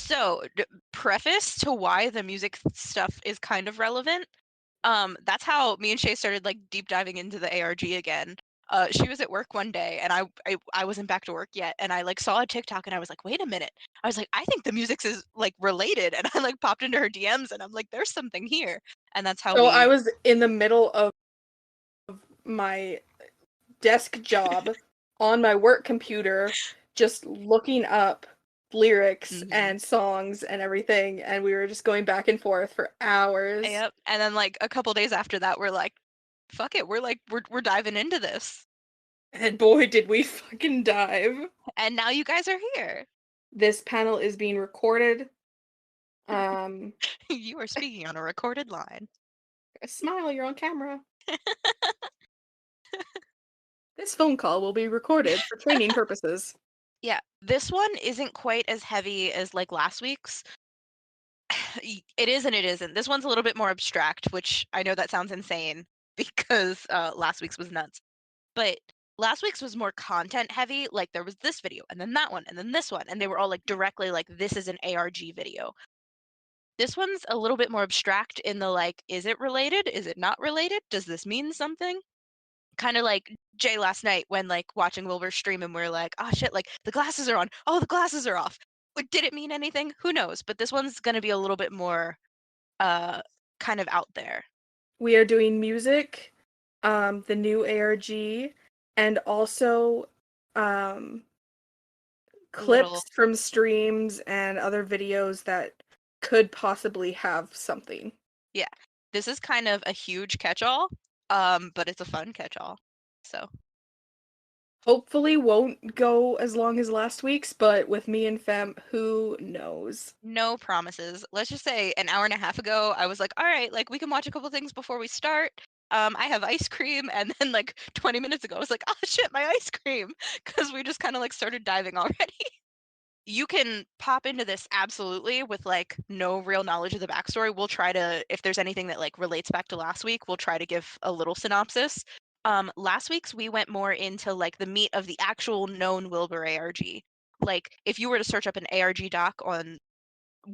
So, preface to why the music stuff is kind of relevant. That's how me and Shay started like deep diving into the ARG again. She was at work one day, and I wasn't back to work yet, and I like saw a TikTok, and I was like, wait a minute. I was like, I think the music's is like related, and I like popped into her DMs, and I'm like, there's something here, and that's how So I we. was in the middle of my desk job on my work computer, just looking up lyrics Mhm. and songs and everything, and we were just going back and forth for hours. Yep. And then like a couple days after that, we're like, fuck it, we're diving into this, And boy, did we fucking dive. and now you guys are here. This panel is being recorded. Um, You are speaking on a recorded line. Smile, you're on camera. This phone call will be recorded for training purposes. Yeah, this one isn't quite as heavy as like last week's. It is and it isn't. This one's a little bit more abstract, which I know that sounds insane because last week's was nuts. But last week's was more content heavy. Like there was this video and then that one and then this one, and they were all like directly like this is an ARG video. This one's a little bit more abstract in the like, is it related? Is it not related? Does this mean something? Kind of like Jay last night when like watching Wilbur stream and we're like, oh shit, like the glasses are on. Oh, the glasses are off. Like, did it mean anything? Who knows? But this one's gonna be a little bit more uh kind of out there. We are doing music, the new ARG, and also um, Little clips from streams and other videos that could possibly have something. yeah. This is kind of a huge catch-all, but it's a fun catch-all. So Hopefully won't go as long as last week's, but with me and Femme, who knows? no promises. Let's just say an hour and a half ago, I was like, all right, like we can watch a couple things before we start. I have ice cream, and then like 20 minutes ago, I was like, oh shit, my ice cream, because we just kind of like started diving already. You can pop into this absolutely with like no real knowledge of the backstory. We'll try to, if there's anything that like relates back to last week, we'll try to give a little synopsis. Last week's we went more into like the meat of the actual known Wilbur ARG. Like if you were to search up an ARG doc on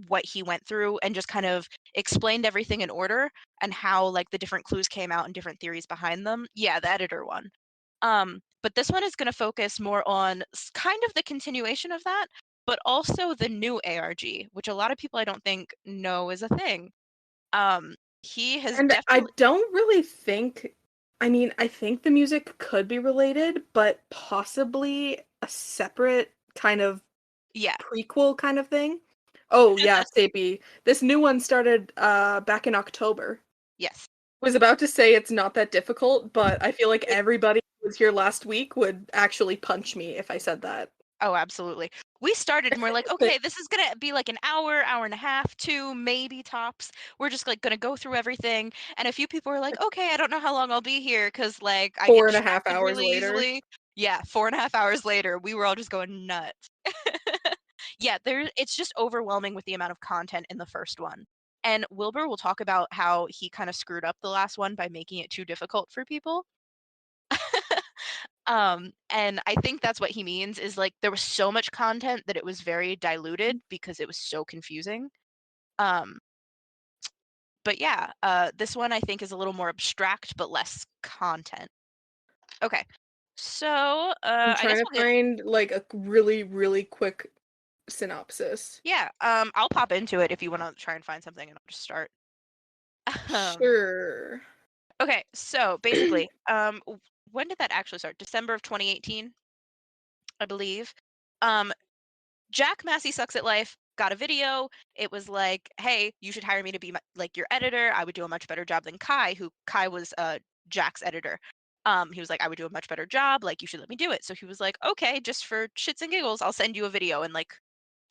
what he went through and just kind of explained everything in order and how like the different clues came out and different theories behind them. Yeah, the editor one. But this one is going to focus more on kind of the continuation of that, but also the new ARG, which a lot of people I don't think know is a thing. He has And I definitely, don't really think, I mean, I think the music could be related, but possibly a separate kind of yeah, prequel kind of thing. Oh yeah, Sapey. This new one started back in October. yes. Was about to say it's not that difficult, but I feel like everybody who was here last week would actually punch me if I said that. Oh, absolutely. We started and we're like, okay, this is gonna be like an hour, hour and a half, two, maybe tops. We're just like gonna go through everything. And a few people were like, okay, I don't know how long I'll be here because like I get Four and a half distracted hours really later. easily. Yeah, 4.5 hours later, we were all just going nuts. Yeah, it's just overwhelming with the amount of content in the first one. And Wilbur will talk about how he kind of screwed up the last one by making it too difficult for people. And I think that's what he means is like there was so much content that it was very diluted because it was so confusing. Um, but yeah, this one I think is a little more abstract but less content. Okay, so I'm I trying guess to we'll get find like a really, really quick synopsis. yeah. I'll pop into it if you want to try and find something, and I'll just start. Um, Sure. okay, so basically, when did that actually start? December of 2018, I believe. Um, Jack Massey Sucks at Life got a video. It was like, hey, you should hire me to be like your editor. I would do a much better job than Kai, who Kai was Jack's editor. He was like, I would do a much better job. Like, you should let me do it. So he was like, okay, just for shits and giggles, I'll send you a video and like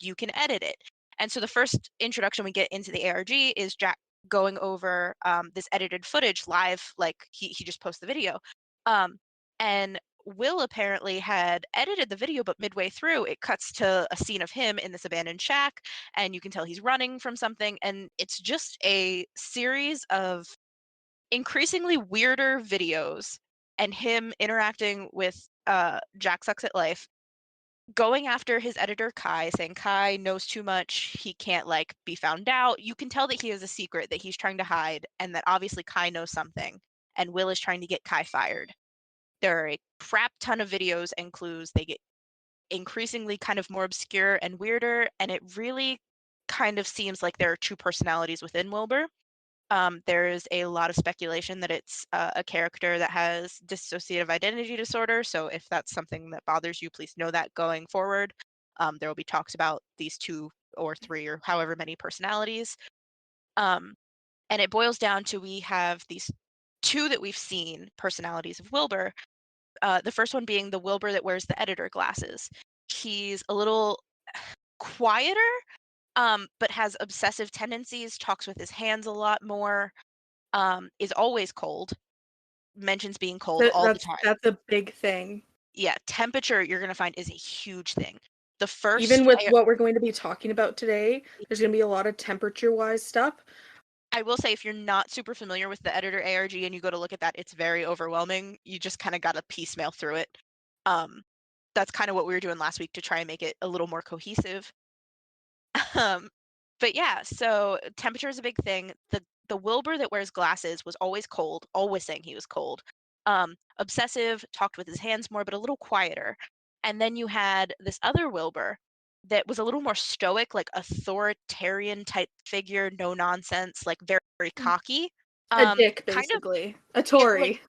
you can edit it. And so the first introduction we get into the ARG is Jack going over this edited footage live. Like he just posts the video. Um, and Will apparently had edited the video, but midway through, it cuts to a scene of him in this abandoned shack, and you can tell he's running from something. And it's just a series of increasingly weirder videos and him interacting with Jack Sucks at Life. going after his editor Kai, saying Kai knows too much, he can't like be found out. You can tell that he has a secret that he's trying to hide, and that obviously Kai knows something, and Will is trying to get Kai fired. There are a crap ton of videos and clues. They get increasingly kind of more obscure and weirder, and it really kind of seems like there are two personalities within Wilbur. There is a lot of speculation that it's a character that has dissociative identity disorder. So if that's something that bothers you, please know that going forward. There will be talks about these two or three or however many personalities. Um, and it boils down to we have these two that we've seen personalities of Wilbur. The first one being the Wilbur that wears the editor glasses. He's a little quieter, but has obsessive tendencies, talks with his hands a lot more, is always cold, mentions being cold That, all the that's time. that's a big thing. Yeah, temperature you're gonna find is a huge thing. The Even first with what we're going to be talking about today, there's going to be a lot of temperature-wise stuff. I will say if you're not super familiar with the editor ARG and you go to look at that, it's very overwhelming. You just kind of got to piecemeal through it. Um, that's kind of what we were doing last week to try and make it a little more cohesive. Um, but yeah, so temperature is a big thing. The Wilbur that wears glasses was always cold, always saying he was cold. Obsessive, talked with his hands more, but a little quieter. And then you had this other Wilbur that was a little more stoic, like authoritarian type figure, no nonsense, like very, very cocky. A dick, Kind of basically. A like Tory.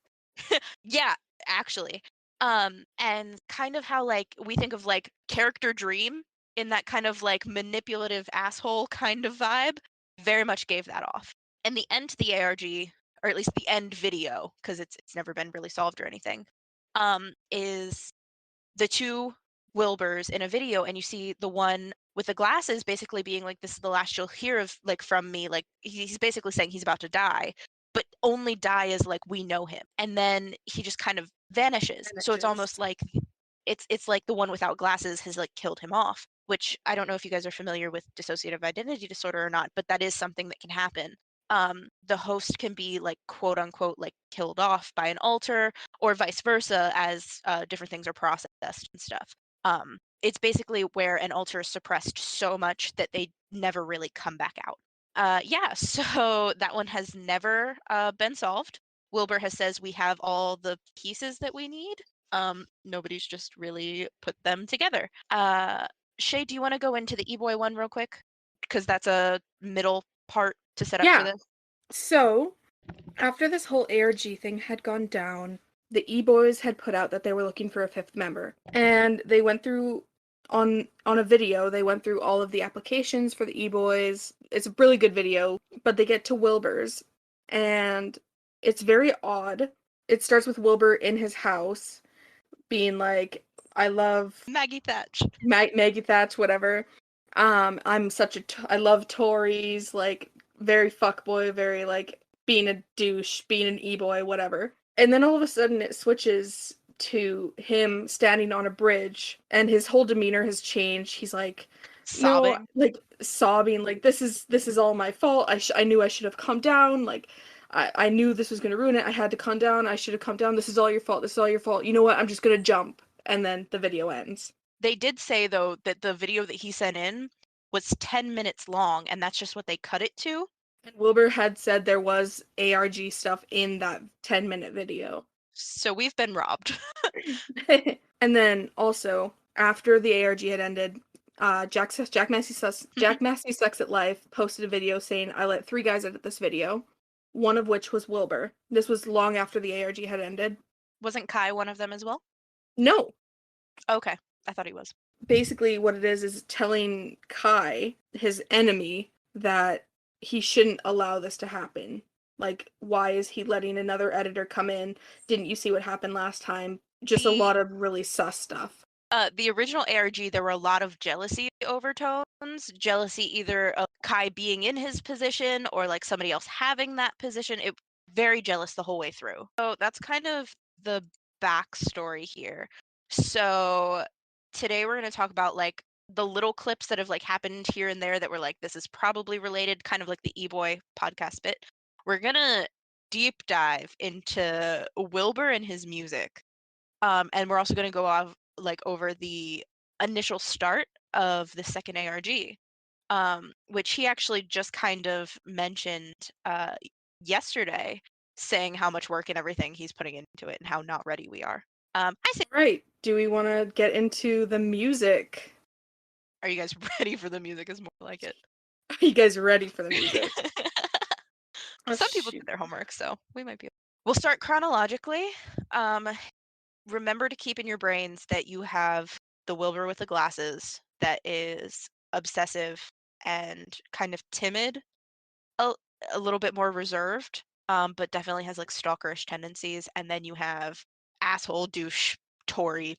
yeah, actually. And kind of how like we think of like character dream in that kind of like manipulative asshole kind of vibe, very much gave that off. And the end to the ARG, or at least the end video, because it's never been really solved or anything, is the two Wilburs in a video, and you see the one with the glasses basically being like, "This is the last you'll hear of like from me." Like he's basically saying he's about to die, but only die as like we know him, and then he just kind of vanishes. So it's Finishes. almost like it's like the one without glasses has like killed him off. Which I don't know if you guys are familiar with dissociative identity disorder or not, but that is something that can happen. The host can be like quote unquote like killed off by an alter or vice versa as different things are processed and stuff. It's basically where an alter is suppressed so much that they never really come back out. Yeah, so that one has never been solved. Wilbur has says we have all the pieces that we need. Nobody's just really put them together. Shay, do you want to go into the e-boy one real quick? Because that's a middle part to set up for Yeah. this. So, after this whole ARG thing had gone down, the E-Boys had put out that they were looking for a fifth member. And they went through on a video, they went through all of the applications for the E-Boys. It's a really good video, but they get to Wilbur's and it's very odd. It starts with Wilbur in his house being like, I love Maggie Thatch. Maggie Thatch, whatever. I love Tories, like very fuckboy, very like being a douche, being an e-boy, whatever. And then all of a sudden it switches to him standing on a bridge and his whole demeanor has changed. He's like, no, Sobbing. like sobbing, like this is all my fault. I knew I should have calmed down. Like I knew this was gonna ruin it. I had to calm down. I should have calmed down. This is all your fault. This is all your fault. You know what? I'm just gonna jump. And then the video ends. They did say though that the video that he sent in was 10 minutes long, and that's just what they cut it to. And Wilbur had said there was ARG stuff in that 10-minute video. So we've been robbed. And then also, after the ARG had ended, Jack Massey Sucks at Life posted a video saying, I let 3 guys edit this video, one of which was Wilbur. This was long after the ARG had ended. Wasn't Kai one of them as well? No. Okay, I thought he was. Basically, what it is telling Kai, his enemy, that he shouldn't allow this to happen. Like, why is he letting another editor come in? Didn't you see what happened last time? Just a The lot of really sus stuff. the original ARG, there were a lot of jealousy overtones. Jealousy either of Kai being in his position or like somebody else having that position. It very jealous the whole way through. So that's kind of the backstory here. So today we're going to talk about like the little clips that have like happened here and there that were like this is probably related, kind of like the E-Boy podcast bit. We're going to deep dive into Wilbur and his music. And we're also going to go off like over the initial start of the second ARG, which he actually just kind of mentioned yesterday, saying how much work and everything he's putting into it and how not ready we are. I say, Right. Do we want to get into the music? are you guys ready for the music? Is more like it. Are you guys ready for the music? Oh, Some people shoot. did their homework, so we might be. We'll start chronologically. Um, Remember to keep in your brains that you have the Wilbur with the glasses that is obsessive and kind of timid, a, a little bit more reserved, but definitely has like stalkerish tendencies. And then you have asshole douche Tory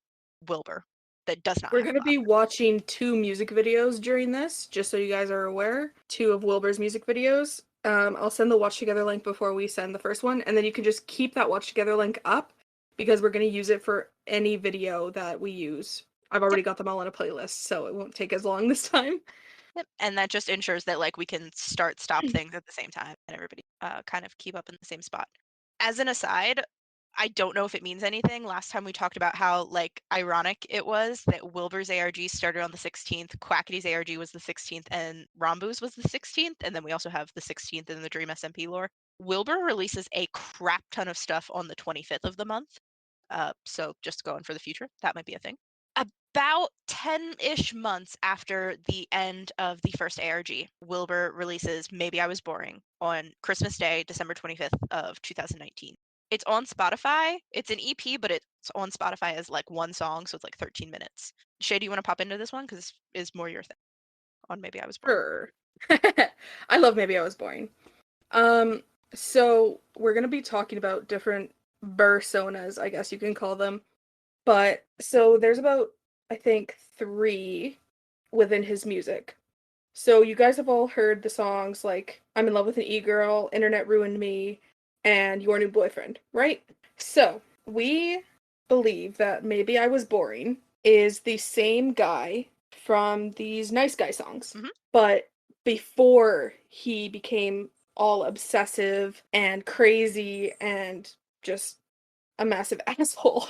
Wilbur that does not We're have going to be glasses. watching 2 music videos during this, just so you guys are aware. 2 of Wilbur's music videos. I'll send the watch together link before we send the first one, and then you can just keep that watch together link up because we're going to use it for any video that we use. I've Yep, already got them all in a playlist, so it won't take as long this time. yep. And that just ensures that like we can stop things at the same time and everybody kind of keep up in the same spot. As an aside, I don't know if it means anything. Last time we talked about how like ironic it was that Wilbur's ARG started on the 16th, Quackity's ARG was the 16th, and Rambu's was the 16th, and then we also have the 16th in the Dream SMP lore. Wilbur releases a crap ton of stuff on the 25th of the month. So just going for the future, that might be a thing. About 10-ish months after the end of the first ARG, Wilbur releases Maybe I Was Boring on Christmas Day, December 25th of 2019. It's on Spotify. It's an EP, but it's on Spotify as like one song, so it's like 13 minutes. Shay, do you want to pop into this one? Because it's more your thing on Maybe I Was Boring. Sure. I love Maybe I Was Boring. So we're gonna be talking about different personas, I guess you can call them. But so there's about, I think, 3 within his music. So you guys have all heard the songs like I'm in Love with an E-Girl, Internet Ruined Me, and Your New Boyfriend, right? So we believe that Maybe I Was Boring is the same guy from these Nice Guy songs, Mhm. but before he became all obsessive and crazy and just a massive asshole.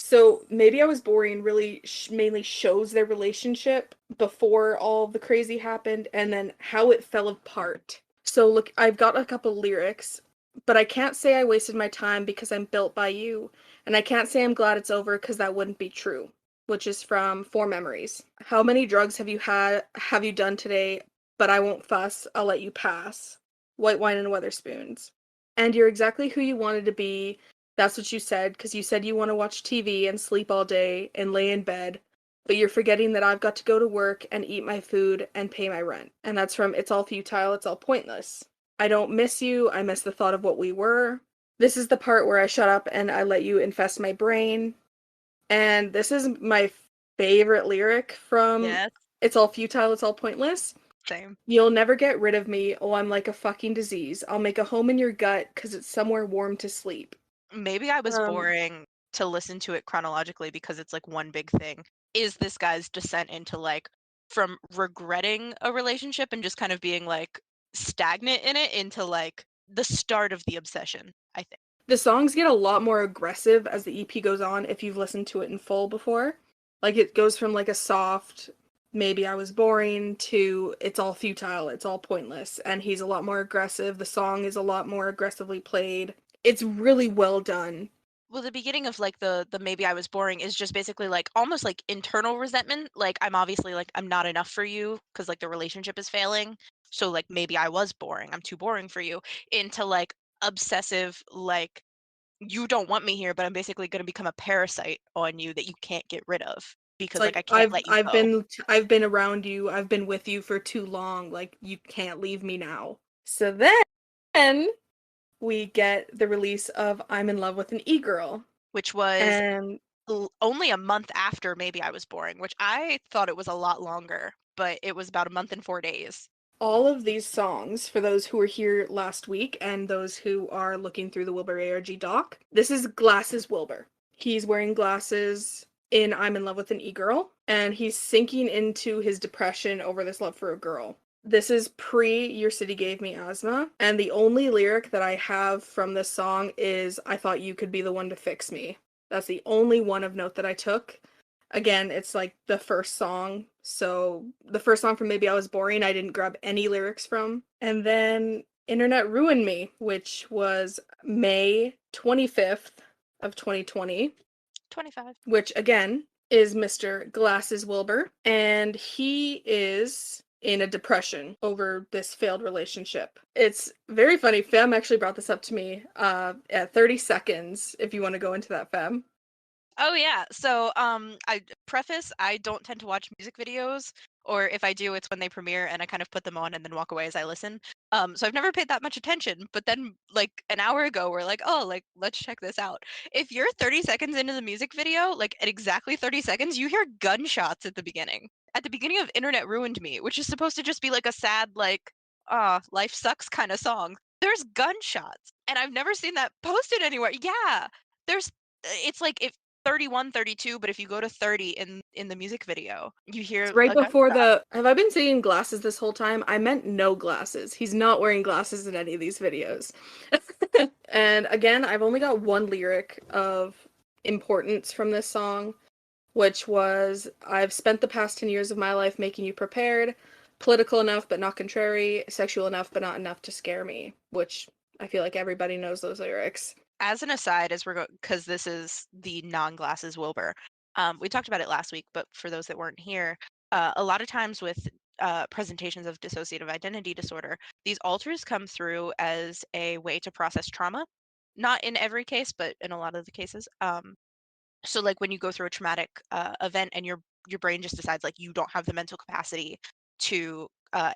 So Maybe I Was Boring really mainly shows their relationship before all the crazy happened and then how it fell apart. So look, I've got a couple lyrics, but I can't say I wasted my time because I'm built by you, and I can't say I'm glad it's over because that wouldn't be true, which is from Four Memories. How many drugs have you done today? But I won't fuss, I'll let you pass. White wine and Weatherspoons. And you're exactly who you wanted to be. That's what you said, because you said you want to watch TV and sleep all day and lay in bed, but you're forgetting that I've got to go to work and eat my food and pay my rent. And that's from It's All Futile, It's All Pointless. I don't miss you, I miss the thought of what we were. This is the part where I shut up and I let you infest my brain. And this is my favorite lyric from Yes, It's All Futile, It's All Pointless. same. You'll never get rid of me. Oh, I'm like a fucking disease. I'll make a home in your gut because it's somewhere warm to sleep. Maybe I was Um, boring to listen to it chronologically because it's like one big thing. Is this guy's descent into like from regretting a relationship and just kind of being like stagnant in it into like the start of the obsession, I think. the songs get a lot more aggressive as the EP goes on if you've listened to it in full before. Like it goes from like a soft, maybe I was boring to it's all futile, it's all pointless, and he's a lot more aggressive. The song is a lot more aggressively played. It's really well done. Well, the beginning of like the maybe I was boring is just basically like almost like internal resentment. Like I'm obviously like I'm not enough for you because like the relationship is failing. So like maybe I was boring. I'm too boring for you. Into like obsessive like you don't want me here, but I'm basically going to become a parasite on you that you can't get rid of It's because like like I can't let you go. I've been around you, I've been with you for too long, like you can't leave me now. So then we get the release of I'm in Love with an E-Girl. Which was And only a month after maybe I was boring, which I thought it was a lot longer, but it was about a month and 4 days. all of these songs, for those who were here last week and those who are looking through the Wilbur ARG doc, this is Glasses Wilbur. He's wearing glasses in I'm in Love with an E-Girl, and he's sinking into his depression over this love for a girl. This is pre Your City Gave Me Asthma, and the only lyric that I have from this song is I thought you could be the one to fix me. That's the only one of note that I took. Again, it's like the first song. So the first song from Maybe I Was Boring, I didn't grab any lyrics from. And then Internet Ruined Me, which was May 25th of 2020, 25. which again is Mr. Glasses Wilbur. And he is in a depression over this failed relationship. It's very funny. Femme actually brought this up to me at 30 seconds, if you want to go into that, Femme. Oh yeah. So I don't tend to watch music videos, or if I do, it's when they premiere and I kind of put them on and then walk away as I listen. So I've never paid that much attention, but then like an hour ago we're like, "Oh, like let's check this out." If you're 30 seconds into the music video, like at exactly 30 seconds, you hear gunshots at the beginning. At the beginning of Internet Ruined Me, which is supposed to just be like a sad like, ah, life sucks kind of song. There's gunshots, and I've never seen that posted anywhere. Yeah. There's it's like if 31, 32, but if you go to 30 in the music video, you It's hear right a before gunshot. the. Have I been saying glasses this whole time? I meant no glasses. He's not wearing glasses in any of these videos. And again, I've only got one lyric of importance from this song, which was I've spent the past 10 years of my life making you prepared, political enough but not contrary, sexual enough but not enough to scare me, which I feel like everybody knows those lyrics. As an aside, as we're going, because this is the non-glasses Wilbur. We talked about it last week, but for those that weren't here, a lot of times with presentations of dissociative identity disorder, these alters come through as a way to process trauma. Not in every case, but in a lot of the cases. So like when you go through a traumatic event and your brain just decides like you don't have the mental capacity to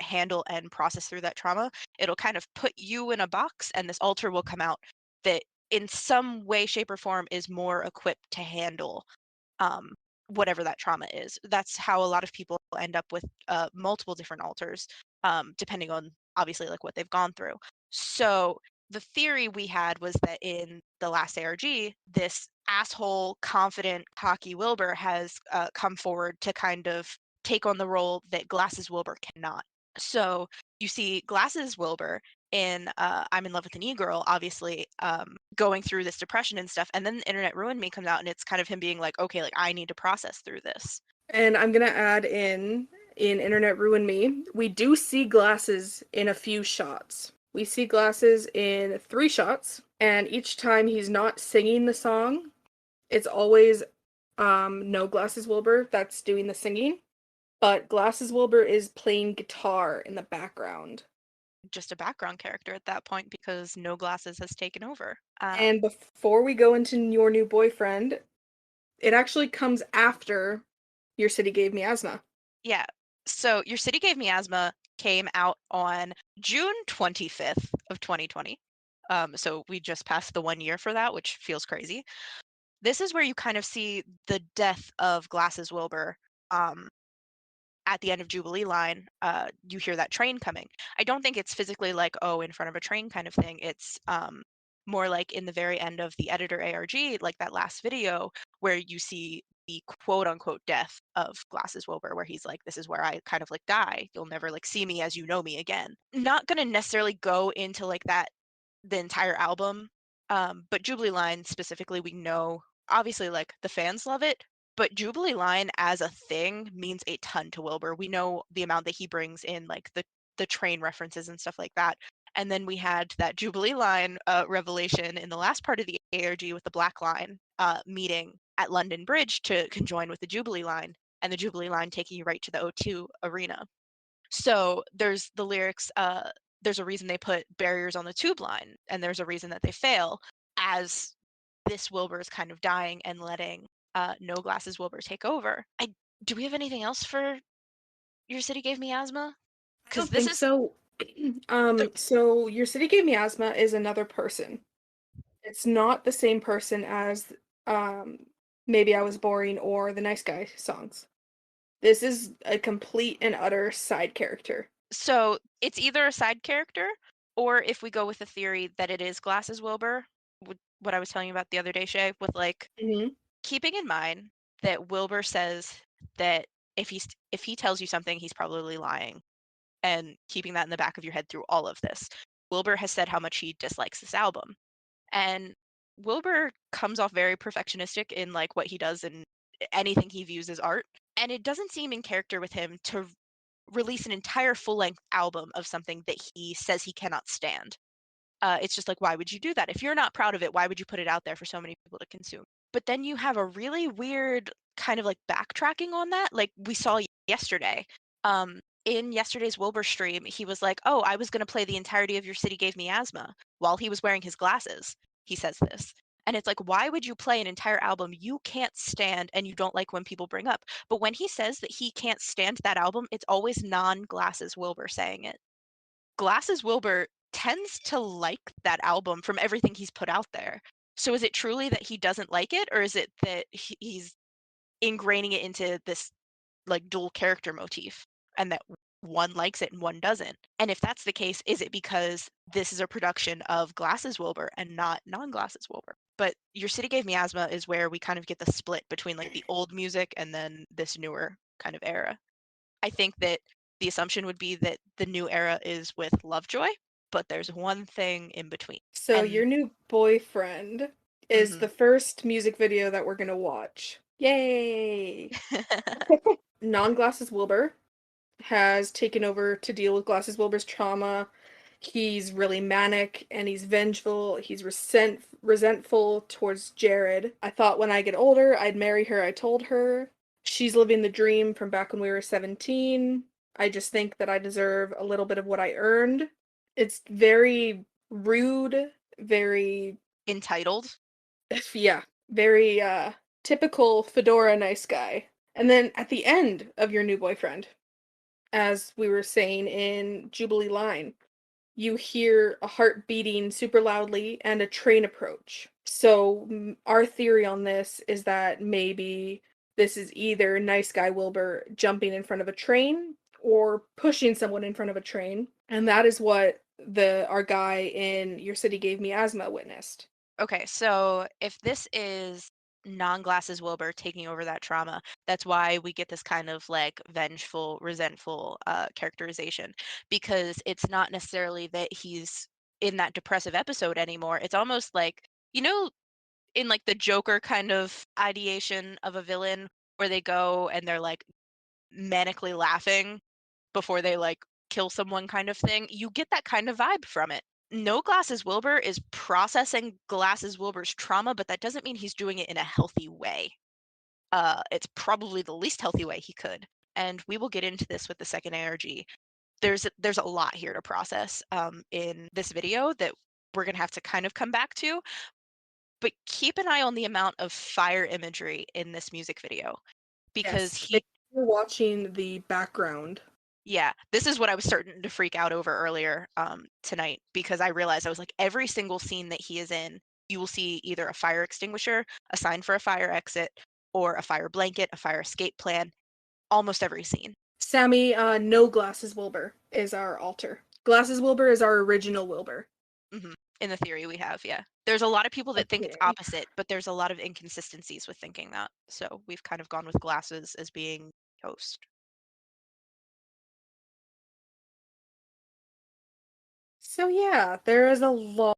handle and process through that trauma, it'll kind of put you in a box, and this alter will come out that in some way shape or form is more equipped to handle um, whatever that trauma is. That's how a lot of people end up with multiple different alters, depending on obviously like what they've gone through. So the theory we had was that in the last ARG, this asshole, confident, cocky Wilbur has come forward to kind of take on the role that Glasses Wilbur cannot. So you see Glasses Wilbur in I'm in Love with an E-Girl, obviously, going through this depression and stuff. And then the Internet Ruined Me comes out, and it's kind of him being like, okay, like I need to process through this. And I'm gonna add in Internet Ruin Me, we do see glasses in a few shots. We see glasses in 3 shots, and each time he's not singing the song, it's always no Glasses Wilbur that's doing the singing, but Glasses Wilbur is playing guitar in the background. Just a background character at that point because No Glasses has taken over. And before we go into Your New Boyfriend, it actually comes after Your City Gave Me Asthma. Yeah. So Your City Gave Me Asthma came out on June 25th of 2020. So we just passed the 1 year for that, which feels crazy. This is where you kind of see the death of Glasses Wilbur. At the end of Jubilee Line, you hear that train coming. I don't think it's physically like, oh, in front of a train kind of thing. It's more like in the very end of the editor ARG, like that last video where you see the quote unquote death of Glasses Wilbur, where he's like, this is where I kind of like die. You'll never like see me as you know me again. Not gonna necessarily go into like that the entire album. But Jubilee Line specifically, we know obviously like the fans love it, but Jubilee Line as a thing means a ton to Wilbur. We know the amount that he brings in, like the train references and stuff like that. And then we had that Jubilee Line revelation in the last part of the ARG with the Black Line meeting at London Bridge to conjoin with the Jubilee Line, and the Jubilee Line taking you right to the O2 Arena. So there's the lyrics, there's a reason they put barriers on the tube line, and there's a reason that they fail as this Wilbur is kind of dying and letting No Glasses Wilbur take over. Do we have anything else for Your City Gave Me Asthma? I Because don't this think is so. the So Your City Gave Me Asthma is another person. It's not the same person as um Maybe I Was Boring or the Nice Guy songs. This is a complete and utter side character. so it's either a side character, or if we go with the theory that it is Glasses Wilbur, what I was telling you about the other day, Shay, with like Hmm. keeping in mind that Wilbur says that if he tells you something, he's probably lying, and keeping that in the back of your head through all of this. Wilbur has said how much he dislikes this album, and Wilbur comes off very perfectionistic in like what he does anything he views as art. And it doesn't seem in character with him to release an entire full-length album of something that he says he cannot stand. It's just like, why would you do that? If you're not proud of it, why would you put it out there for so many people to consume? But then you have a really weird kind of like backtracking on that. Like we saw yesterday. In yesterday's Wilbur stream, he was like, "Oh, I was going to play the entirety of Your City Gave Me Asthma while he was wearing his glasses." He says this. And it's like, why would you play an entire album you can't stand and you don't like when people bring up? But when he says that he can't stand that album, it's always non-Glasses Wilbur saying it. Glasses Wilbur tends to like that album from everything he's put out there. So is it truly that he doesn't like it, or is it that he's ingraining it into this like dual character motif and that one likes it and one doesn't? And if that's the case, is it because this is a production of Glasses Wilbur and not non-Glasses Wilbur? But Your City Gave Me Asthma is where we kind of get the split between like the old music and then this newer kind of era. I think that the assumption would be that the new era is with Lovejoy, but there's one thing in between. So And your new boyfriend is mhm. the first music video that we're gonna watch. Yay! Non-Glasses Wilbur has taken over to deal with Glasses Wilbur's trauma. He's really manic and he's vengeful. He's resentful towards Jared. I thought when I get older, I'd marry her. I told her. She's living the dream from back when we were 17. I just think that I deserve a little bit of what I earned. It's very rude, very, Entitled. yeah, very typical fedora nice guy. And then at the end of your new boyfriend, as we were saying in Jubilee Line, you hear a heart beating super loudly and a train approach. So, our theory on this is that maybe this is either nice guy Wilbur jumping in front of a train or pushing someone in front of a train, and that is what the our guy in Your City Gave Me Asthma witnessed. Okay, so if this is non-Glasses Wilbur taking over that trauma, that's why we get this kind of like vengeful, resentful characterization, because it's not necessarily that he's in that depressive episode anymore. It's almost like, you know, in like the Joker kind of ideation of a villain where they go and they're like manically laughing before they like kill someone kind of thing. You get that kind of vibe from it. No Glasses Wilbur is processing Glasses Wilbur's trauma, but that doesn't mean he's doing it in a healthy way. It's probably the least healthy way he could. And we will get into this with the second ARG. There's a lot here to process in this video that we're gonna have to kind of come back to. But keep an eye on the amount of fire imagery in this music video because Yes, make he sure you're watching the background. yeah, this is what I was starting to freak out over earlier tonight because I realized I was like every single scene that he is in, you will see either a fire extinguisher, a sign for a fire exit, or a fire blanket, a fire escape plan, almost every scene. Sammy, no Glasses Wilbur is our alter. Glasses Wilbur is our original Wilbur. hmm In the theory we have, yeah. There's a lot of people that think it's Okay. opposite, but there's a lot of inconsistencies with thinking that. So we've kind of gone with Glasses as being host. So yeah, there is a lot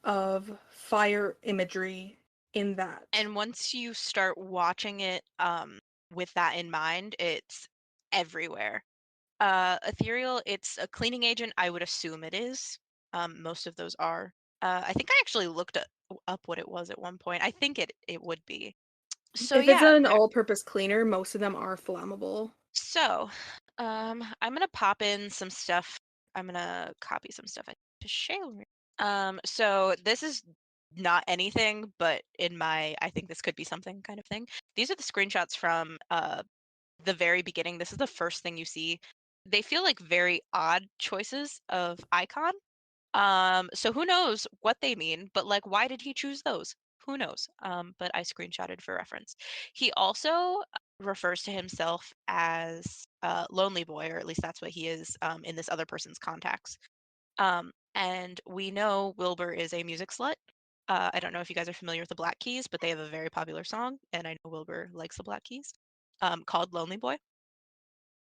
of fire imagery in that. And once you start watching it with that in mind, it's everywhere. Ethereal, it's a cleaning agent. I would assume it is. Most of those are. I think I actually looked up what it was at one point. I think it would be. So If it's yeah, an all-purpose cleaner, most of them are flammable. so I'm gonna pop in some stuff. I'm gonna copy some stuff to share. So this is not anything, but in my I think this could be something kind of thing. These are the screenshots from the very beginning. This is the first thing you see. They feel like very odd choices of icon. So who knows what they mean, but like why did he choose those? Who knows? But I screenshotted for reference. He also refers to himself as lonely boy, or at least that's what he is in this other person's contacts. And we know Wilbur is a music slut. I don't know if you guys are familiar with the Black Keys, but they have a very popular song, and I know Wilbur likes the Black Keys, called Lonely Boy.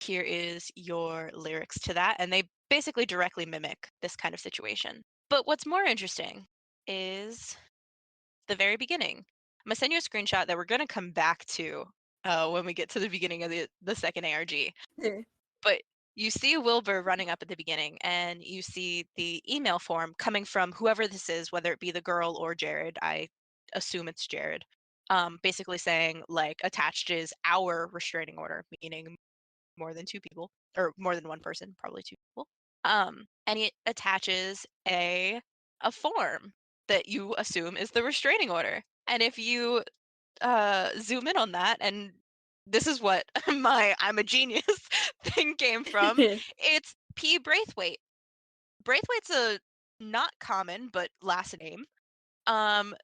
Here is your lyrics to that, and they basically directly mimic this kind of situation. But what's more interesting is the very beginning. I'm gonna send you a screenshot that we're gonna come back to when we get to the beginning of the second ARG. Yeah. But you see Wilbur running up at the beginning, and you see the email form coming from whoever this is, whether it be the girl or Jared. I assume it's Jared. Basically saying like attached is our restraining order, meaning more than two people or more than one person, probably two people. And it attaches a form that you assume is the restraining order. And if you zoom in on that, and this is what my I'm a genius thing came from, it's P. Braithwaite. Braithwaite's a not common but last name.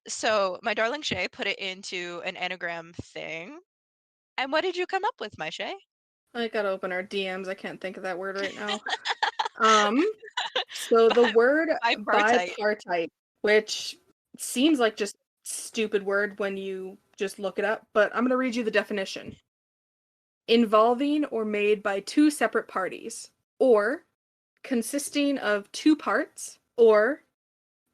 So my darling Shey put it into an anagram thing. And what did you come up with, my Shey? I gotta open our DMs. I can't think of that word right now. Um, so the word Bipartite. bipartite, which seems like just stupid word when you just look it up, but I'm gonna read you the definition. Involving or made by two separate parties, or consisting of two parts, or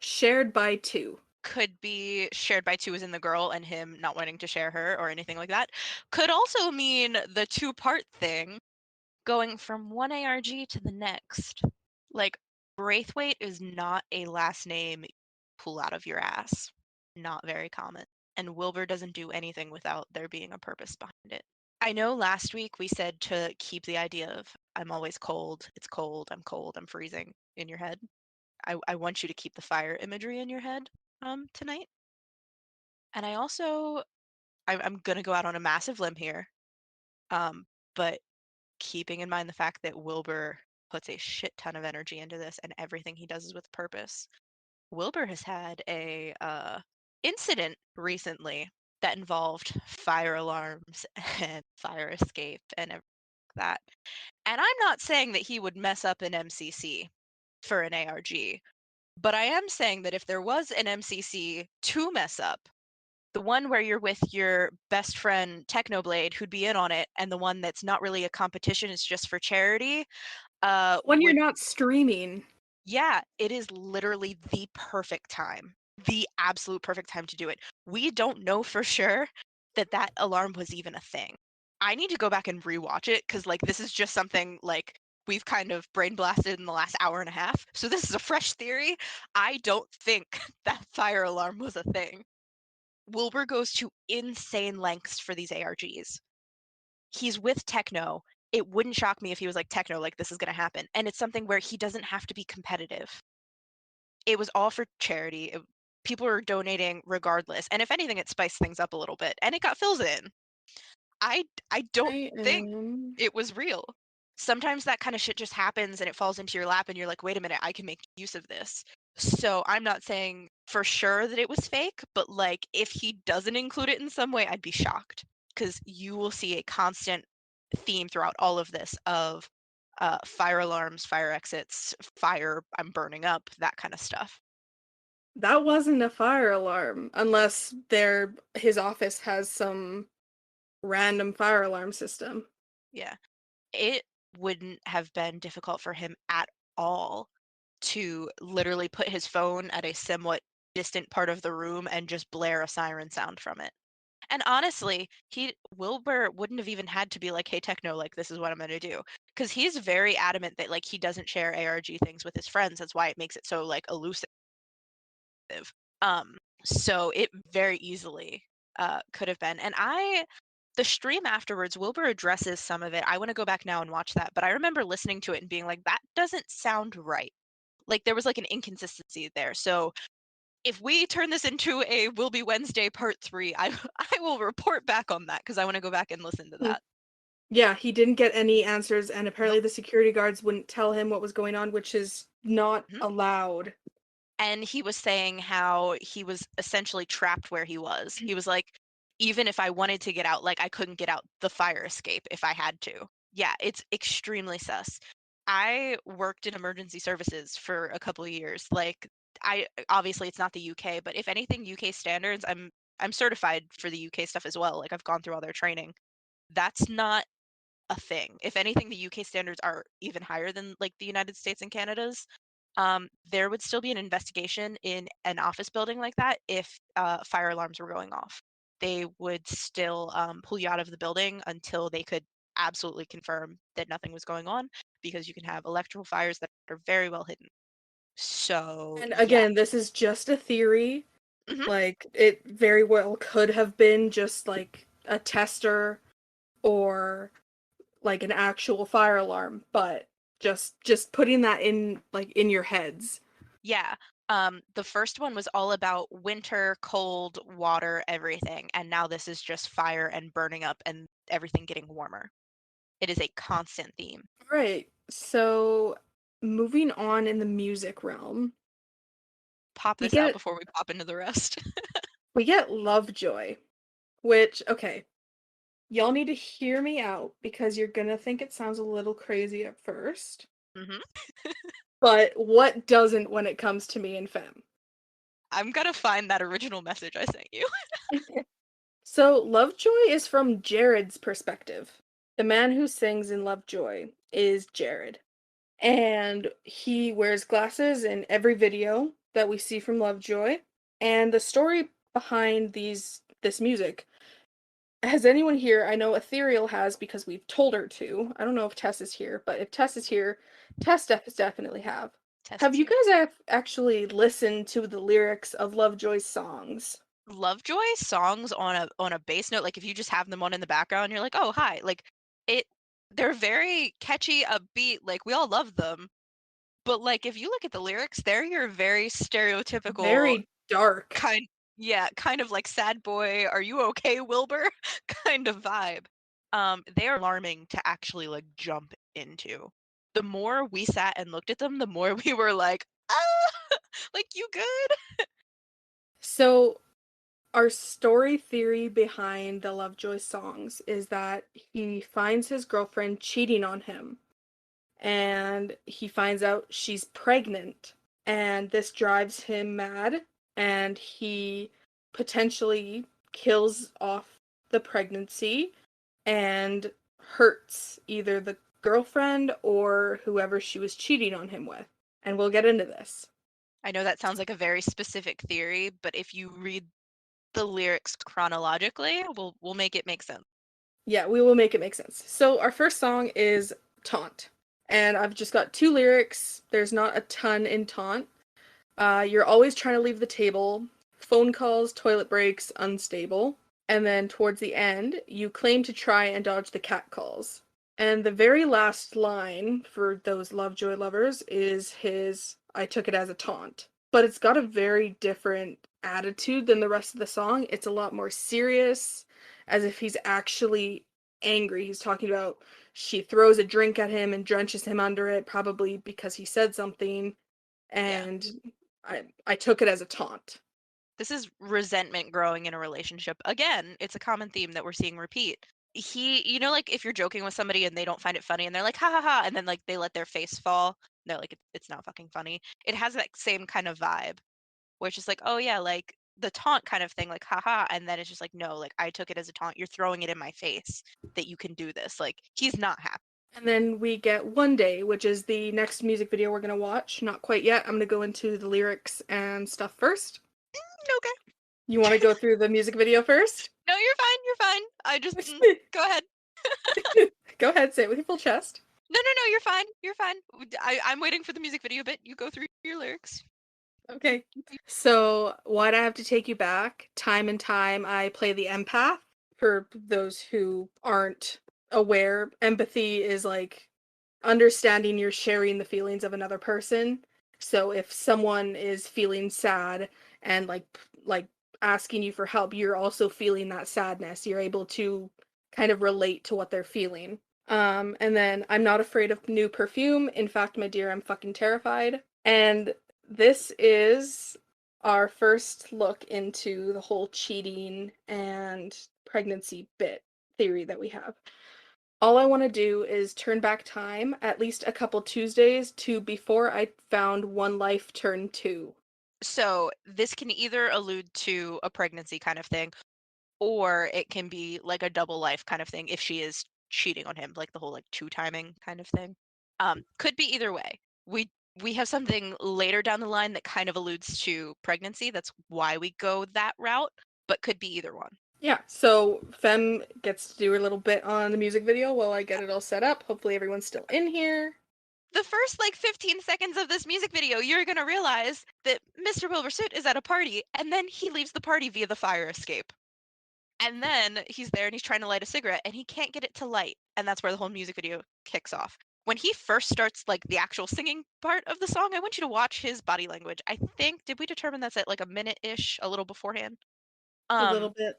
shared by two. Could be shared by two as in the girl and him not wanting to share her or anything like that. Could also mean the two-part thing going from one ARG to the next. Like, Braithwaite is not a last name you pull out of your ass. Not very common. And Wilbur doesn't do anything without there being a purpose behind it. I know last week we said to keep the idea of I'm always cold, it's cold, I'm freezing in your head. I want you to keep the fire imagery in your head tonight. And I also I'm gonna go out on a massive limb here. But keeping in mind the fact that Wilbur puts a shit ton of energy into this and everything he does is with purpose. Wilbur has had a incident recently that involved fire alarms and fire escape and everything like that. And I'm not saying that he would mess up an MCC for an ARG, but I am saying that if there was an MCC to mess up, the one where you're with your best friend Technoblade, who'd be in on it, and the one that's not really a competition, it's just for charity, When you're would not streaming. yeah, it is literally the perfect time. The absolute perfect time to do it. We don't know for sure that that alarm was even a thing. I need to go back and rewatch it because, like, this is just something like we've kind of brain blasted in the last hour and a half. So this is a fresh theory. I don't think that fire alarm was a thing. Wilbur goes to insane lengths for these ARGs. He's with Techno. It wouldn't shock me if he was like, Techno, like, this is going to happen. And it's something where he doesn't have to be competitive. It was all for charity. People were donating regardless. And if anything, it spiced things up a little bit. And it got fills in. I don't I think am. it was real. Sometimes that kind of shit just happens and it falls into your lap and you're like, wait a minute, I can make use of this. So I'm not saying for sure that it was fake, but like if he doesn't include it in some way, I'd be shocked because you will see a constant theme throughout all of this of fire alarms, fire exits, fire, I'm burning up, that kind of stuff. That wasn't a fire alarm, unless his office has some random fire alarm system. Yeah. It wouldn't have been difficult for him at all to literally put his phone at a somewhat distant part of the room and just blare a siren sound from it. And honestly, Wilbur wouldn't have even had to be like, "Hey Techno, like this is what I'm going to do." Cuz he's very adamant that like he doesn't share ARG things with his friends. That's why it makes it so like elusive. Um so it very easily could have been. And the stream afterwards, Wilbur addresses some of it. I want to go back now and watch that, but I remember listening to it and being like, that doesn't sound right. Like there was like an inconsistency there. So if we turn this into a Will Be Wednesday part 3, I will report back on that because I want to go back and listen to Hmm. that. Yeah, he didn't get any answers, and apparently Nope. the security guards wouldn't tell him what was going on, which is not Mhm. allowed. And he was saying how he was essentially trapped where he was. He was like, even if I wanted to get out, like I couldn't get out the fire escape if I had to. Yeah, it's extremely sus. I worked in emergency services for a couple of years. Like I obviously it's not the UK, but if anything UK standards, I'm certified for the UK stuff as well. Like I've gone through all their training. That's not a thing. If anything, the UK standards are even higher than like the United States and Canada's. There would still be an investigation in an office building like that if fire alarms were going off. they would still pull you out of the building until they could absolutely confirm that nothing was going on, because you can have electrical fires that are very well hidden. So, And yeah. again, this is just a theory. Mhm. Like, it very well could have been just like a tester or like an actual fire alarm, but just putting that in like in your heads. Yeah. The first one was all about winter, cold, water, everything, and now this is just fire and burning up and everything getting warmer. It is a constant theme. Right. So moving on in the music realm, Pop we this out get before we pop into the rest. we get Lovejoy, which okay, y'all need to hear me out because you're gonna think it sounds a little crazy at first. Mhm. But what doesn't when it comes to me and Femme? I'm gonna find that original message I sent you. So Lovejoy is from Jared's perspective. The man who sings in Lovejoy is Jared. And he wears glasses in every video that we see from Lovejoy. And the story behind this music, has anyone here, I know Ethereal has because we've told her to. I don't know if Tess is here, but if Tess is here, definitely have. Test Have is you here. guys actually listened to the lyrics of Lovejoy's songs? Lovejoy songs on a bass note, like if you just have them on in the background, you're like, "Oh, hi." Like it they're very catchy, upbeat, like we all love them. But like if you look at the lyrics, they're your very stereotypical Very dark. kind yeah, kind of like sad boy, are you okay, Wilbur? kind of vibe. They are alarming to actually like jump into. The more we sat and looked at them, the more we were like, "Ah, like you good?" So our story theory behind the Lovejoy songs is that he finds his girlfriend cheating on him and he finds out she's pregnant and this drives him mad and he potentially kills off the pregnancy and hurts either the girlfriend or whoever she was cheating on him with. And we'll get into this. I know that sounds like a very specific theory, but if you read the lyrics chronologically, we'll make it make sense. Yeah, we will make it make sense. So our first song is Taunt. And I've just got two lyrics. There's not a ton in Taunt. You're always trying to leave the table. Phone calls, toilet breaks, unstable. And then towards the end, you claim to try and dodge the cat calls. And the very last line for those Lovejoy lovers is his I took it as a taunt. But it's got a very different attitude than the rest of the song. It's a lot more serious, as if he's actually angry. He's talking about she throws a drink at him and drenches him under it, probably because he said something, Yeah. and I took it as a taunt. This is resentment growing in a relationship. Again, it's a common theme that we're seeing repeat. You know, like if you're joking with somebody and they don't find it funny and they're like, ha ha ha, and then like they let their face fall, and they're like, it's not fucking funny. It has that same kind of vibe, where it's just like, oh yeah, like the taunt kind of thing, like haha, and then it's just like, no, like I took it as a taunt. You're throwing it in my face that you can do this. Like he's not happy. And then we get One Day, which is the next music video we're going to watch. Not quite yet. I'm going to go into the lyrics and stuff first. Okay. You want to go through the music video first? No, you're fine. You're fine. I just go ahead. Go ahead, say it with your full chest. No, no, no, you're fine. You're fine. I'm waiting for the music video bit. You go through your lyrics. Okay. So, why'd I have to take you back? Time and time, I play the empath. For those who aren't aware, empathy is like understanding you're sharing the feelings of another person. So, if someone is feeling sad and like asking you for help, you're also feeling that sadness. You're able to kind of relate to what they're feeling. And then I'm not afraid of new perfume. In fact, my dear, I'm fucking terrified. And this is our first look into the whole cheating and pregnancy bit theory that we have. All I want to do is turn back time at least a couple Tuesdays to before I found One Life Turn 2. So this can either allude to a pregnancy kind of thing, or it can be like a double life kind of thing if she is cheating on him, like the whole like two timing kind of thing. Could be either way. We have something later down the line that kind of alludes to pregnancy. That's why we go that route, but could be either one. Yeah, so Femme gets to do her little bit on the music video while I get it all set up. Hopefully everyone's still in here. The first like 15 seconds of this music video, you're gonna realize that Mr. Wilbur Soot is at a party, and then he leaves the party via the fire escape. And then he's there and he's trying to light a cigarette and he can't get it to light. And that's where the whole music video kicks off. When he first starts like the actual singing part of the song, I want you to watch his body language. I think did we determine that's at like a minute-ish, a little beforehand? A little Um, bit.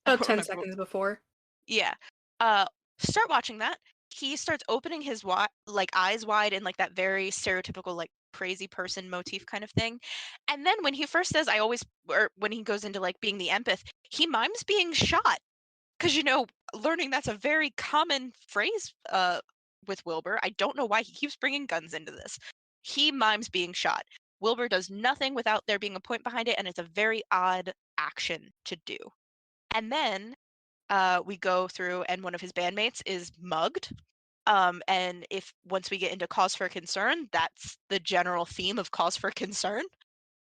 I About don't 10 remember. seconds before. Yeah. Start watching that. He starts opening his like eyes wide in like that very stereotypical like crazy person motif kind of thing. And then when he first says I always or when he goes into like being the empath, he mimes being shot. Because learning that's a very common phrase with Wilbur. I don't know why he keeps bringing guns into this. He mimes being shot. Wilbur does nothing without there being a point behind it, and it's a very odd action to do. And then we go through, and one of his bandmates is mugged. And if once we get into cause for concern, that's the general theme of cause for concern.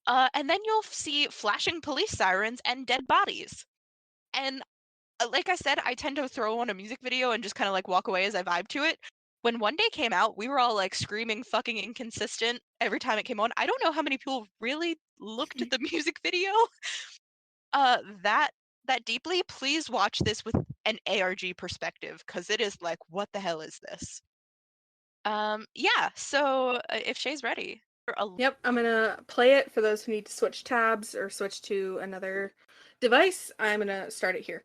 And then you'll see flashing police sirens and dead bodies. And like I said, I tend to throw on a music video and just kind of like walk away as I vibe to it. When One Day came out, we were all like screaming fucking inconsistent every time it came on. I don't know how many people really looked at the music video that deeply. Please watch this with an ARG perspective because it is like, what the hell is this? Yeah, so if Shay's ready for a Yep, I'm gonna play it for those who need to switch tabs or switch to another device. I'm gonna start it here.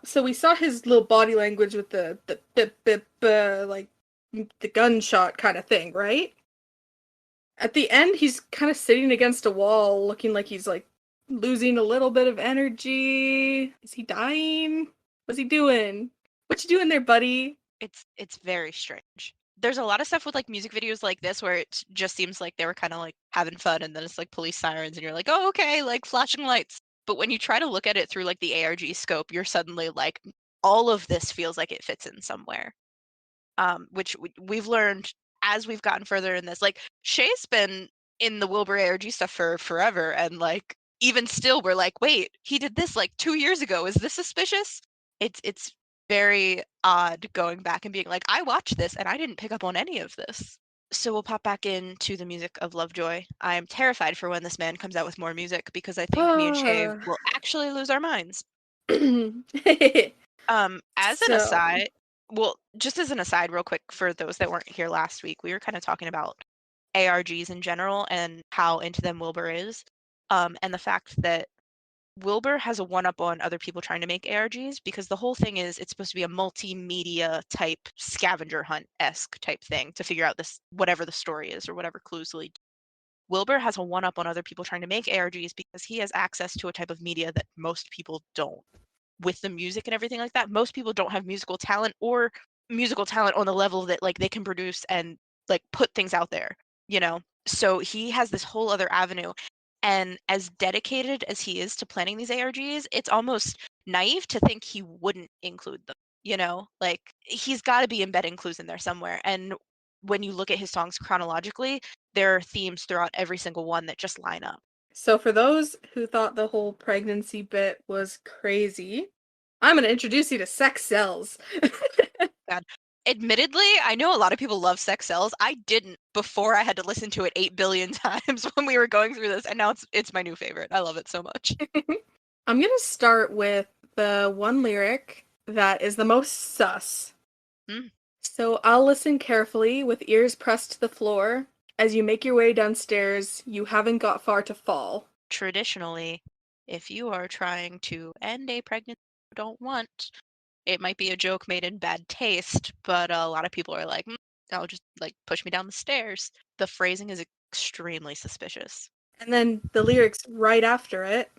So we saw his little body language with the like the gunshot kind of thing, right? At the end, he's kind of sitting against a wall, looking like he's like losing a little bit of energy. Is he dying? What's he doing? What you doing there, buddy? it's very strange. There's a lot of stuff with like music videos like this where it just seems like they were kind of like having fun and then it's like police sirens and you're like, "Oh, okay, like flashing lights." But when you try to look at it through like the ARG scope, you're suddenly like all of this feels like it fits in somewhere. Which we've learned as we've gotten further in this. Like Shay's been in the Wilbur ARG stuff for forever and like even still we're like, "Wait, he did this like 2 years ago. Is this suspicious?" It's very odd going back and being like, I watched this and I didn't pick up on any of this. So we'll pop back into the music of Lovejoy. I'm terrified for when this man comes out with more music because I think me and Shay Ah. will actually lose our minds. As an So, aside, well, just as an aside, real quick, for those that weren't here last week, we were kind of talking about ARGs in general and how into them Wilbur is, and the fact that Wilbur has a one up on other people trying to make ARGs because the whole thing is it's supposed to be a multimedia type scavenger hunt esque type thing to figure out this whatever the story is or whatever clues lead. Wilbur has a one up on other people trying to make ARGs because he has access to a type of media that most people don't. With the music and everything like that, most people don't have musical talent or musical talent on the level that like they can produce and like put things out there, you know? So he has this whole other avenue. And as dedicated as he is to planning these ARGs, it's almost naive to think he wouldn't include them, you know? Like he's got to be embedding clues in there somewhere. And when you look at his songs chronologically, there are themes throughout every single one that just line up. so for those who thought the whole pregnancy bit was crazy, I'm gonna introduce you to sex cells. God. Admittedly, I know a lot of people love sex cells. I didn't before I had to listen to it 8 billion times when we were going through this, and now it's my new favorite. I love it so much. I'm gonna start with the one lyric that is the most sus. Mm. So I'll listen carefully with ears pressed to the floor. As you make your way downstairs, you haven't got far to fall. Traditionally, if you are trying to end a pregnancy you don't want, it might be a joke made in bad taste, but a lot of people are like, "I'll just like push me down the stairs." The phrasing is extremely suspicious. And then the lyrics right after it.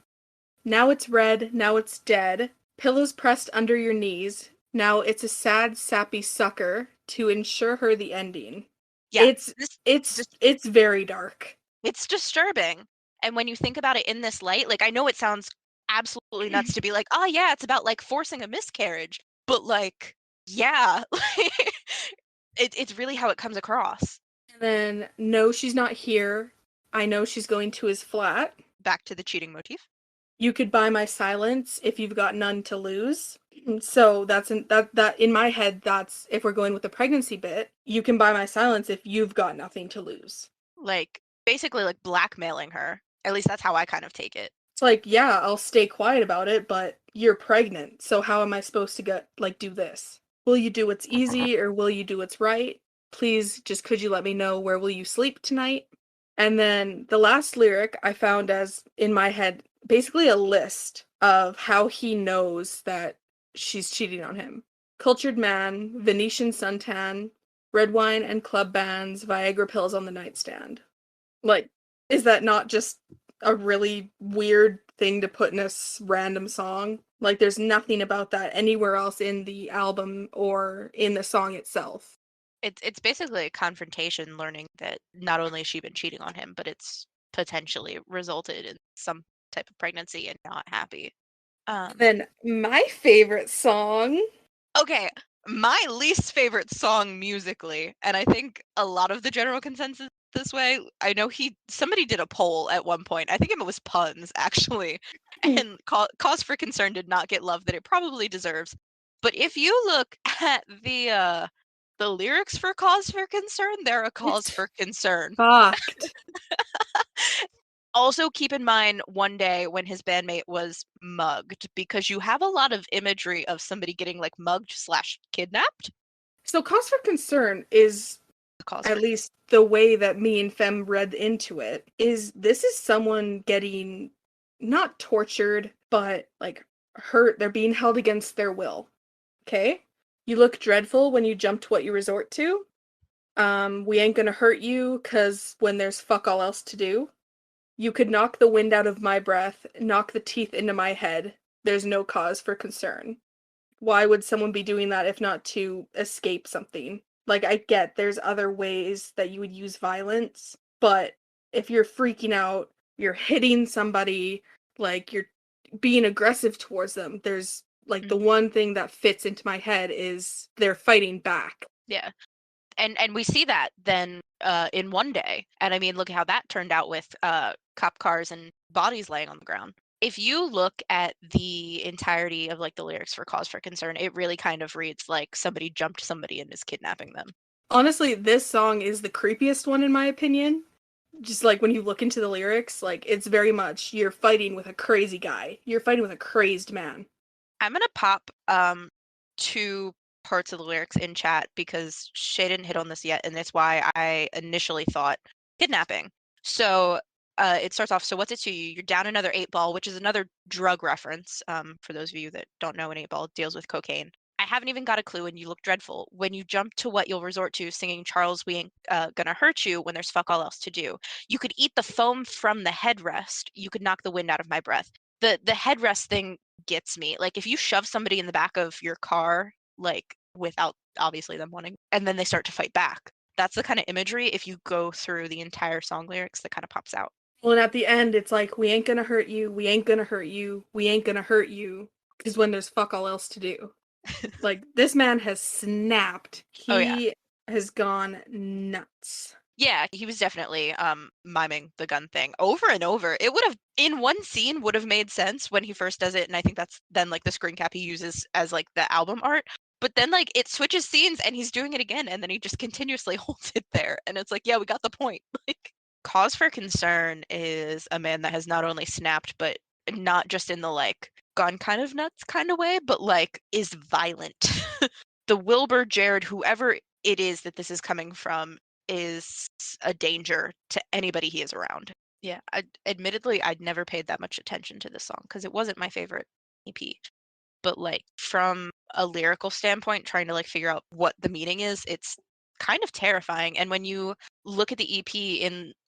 Now it's red, now it's dead. Pillows pressed under your knees. Now it's a sad, sappy sucker to ensure her the ending. Yeah, It's this it's it's very dark. it's disturbing. And when you think about it in this light, like I know it sounds absolutely nuts to be like, "Oh yeah, it's about like forcing a miscarriage." But like, yeah, it's really how it comes across. And then no, she's not here. I know she's going to his flat. Back to the cheating motif. You could buy my silence if you've got none to lose. So that in my head, that's if we're going with the pregnancy bit, you can buy my silence if you've got nothing to lose. Like, basically, like, blackmailing her. At least that's how I kind of take it. It's like, yeah, I'll stay quiet about it, but you're pregnant, so how am I supposed to do this? Will you do what's easy or will you do what's right? Please, just could you let me know where will you sleep tonight? And then the last lyric I found as in my head, basically a list of how he knows that she's cheating on him. Cultured man, Venetian suntan, red wine and club bands, Viagra pills on the nightstand. Like, is that not just a really weird thing to put in a random song? Like, there's nothing about that anywhere else in the album or in the song itself. It's basically a confrontation, learning that not only has she been cheating on him, but it's potentially resulted in some type of pregnancy and not happy. Then my favorite song. Okay, my least favorite song musically, and I think a lot of the general consensus this way. I know somebody did a poll at one point. I think it was Puns actually, and Cause for Concern did not get love that it probably deserves. But if you look at the lyrics for Cause for Concern, they're a cause It's for concern. fucked. Also, keep in mind one day when his bandmate was mugged, because you have a lot of imagery of somebody getting like mugged slash kidnapped. So cause for concern is, The cause at for least the way that me and Femme read into it, is this is someone getting not tortured, but like hurt. They're being held against their will. Okay? You look dreadful when you jump to what you resort to. We ain't gonna hurt you, cause when there's fuck all else to do. You could knock the wind out of my breath, knock the teeth into my head. There's no cause for concern. Why would someone be doing that if not to escape something? Like, I get there's other ways that you would use violence, but if you're freaking out, you're hitting somebody, like you're being aggressive towards them, there's like the one thing that fits into my head is they're fighting back. Yeah. And we see that then in One Day. And I mean, look at how that turned out with cop cars and bodies laying on the ground. If you look at the entirety of like the lyrics for Cause for Concern, it really kind of reads like somebody jumped somebody and is kidnapping them. Honestly, this song is the creepiest one in my opinion. Just like when you look into the lyrics, like it's very much you're fighting with a crazy guy. You're fighting with a crazed man. I'm gonna pop two parts of the lyrics in chat because Shay didn't hit on this yet, and that's why I initially thought kidnapping. So it starts off, so what's it to you? You're down another 8-ball, which is another drug reference. For those of you that don't know, an 8-ball deals with cocaine. I haven't even got a clue, and you look dreadful. When you jump to what you'll resort to, singing Charles, we ain't gonna hurt you when there's fuck all else to do. You could eat the foam from the headrest. You could knock the wind out of my breath. The headrest thing gets me. Like, if you shove somebody in the back of your car, like without obviously them wanting, and then they start to fight back, that's the kind of imagery, if you go through the entire song lyrics, that kind of pops out. Well, and at the end, it's like, we ain't gonna hurt you, we ain't gonna hurt you, we ain't gonna hurt you, is when there's fuck all else to do. Like, this man has snapped. Oh yeah. He has gone nuts. Yeah, he was definitely miming the gun thing over and over. It would have, in one scene, would have made sense when he first does it, and I think that's then like the screen cap he uses as like the album art. But then like it switches scenes and he's doing it again, and then he just continuously holds it there, and it's like, yeah, we got the point. Like, Cause for Concern is a man that has not only snapped, but not just in the like gone kind of nuts kind of way, but like is violent. The Wilbur, Jared, whoever it is that this is coming from, is a danger to anybody he is around. Yeah, admittedly, I'd never paid that much attention to this song because it wasn't my favorite EP. But like from a lyrical standpoint, trying to like figure out what the meaning is, it's kind of terrifying. And when you look at the EP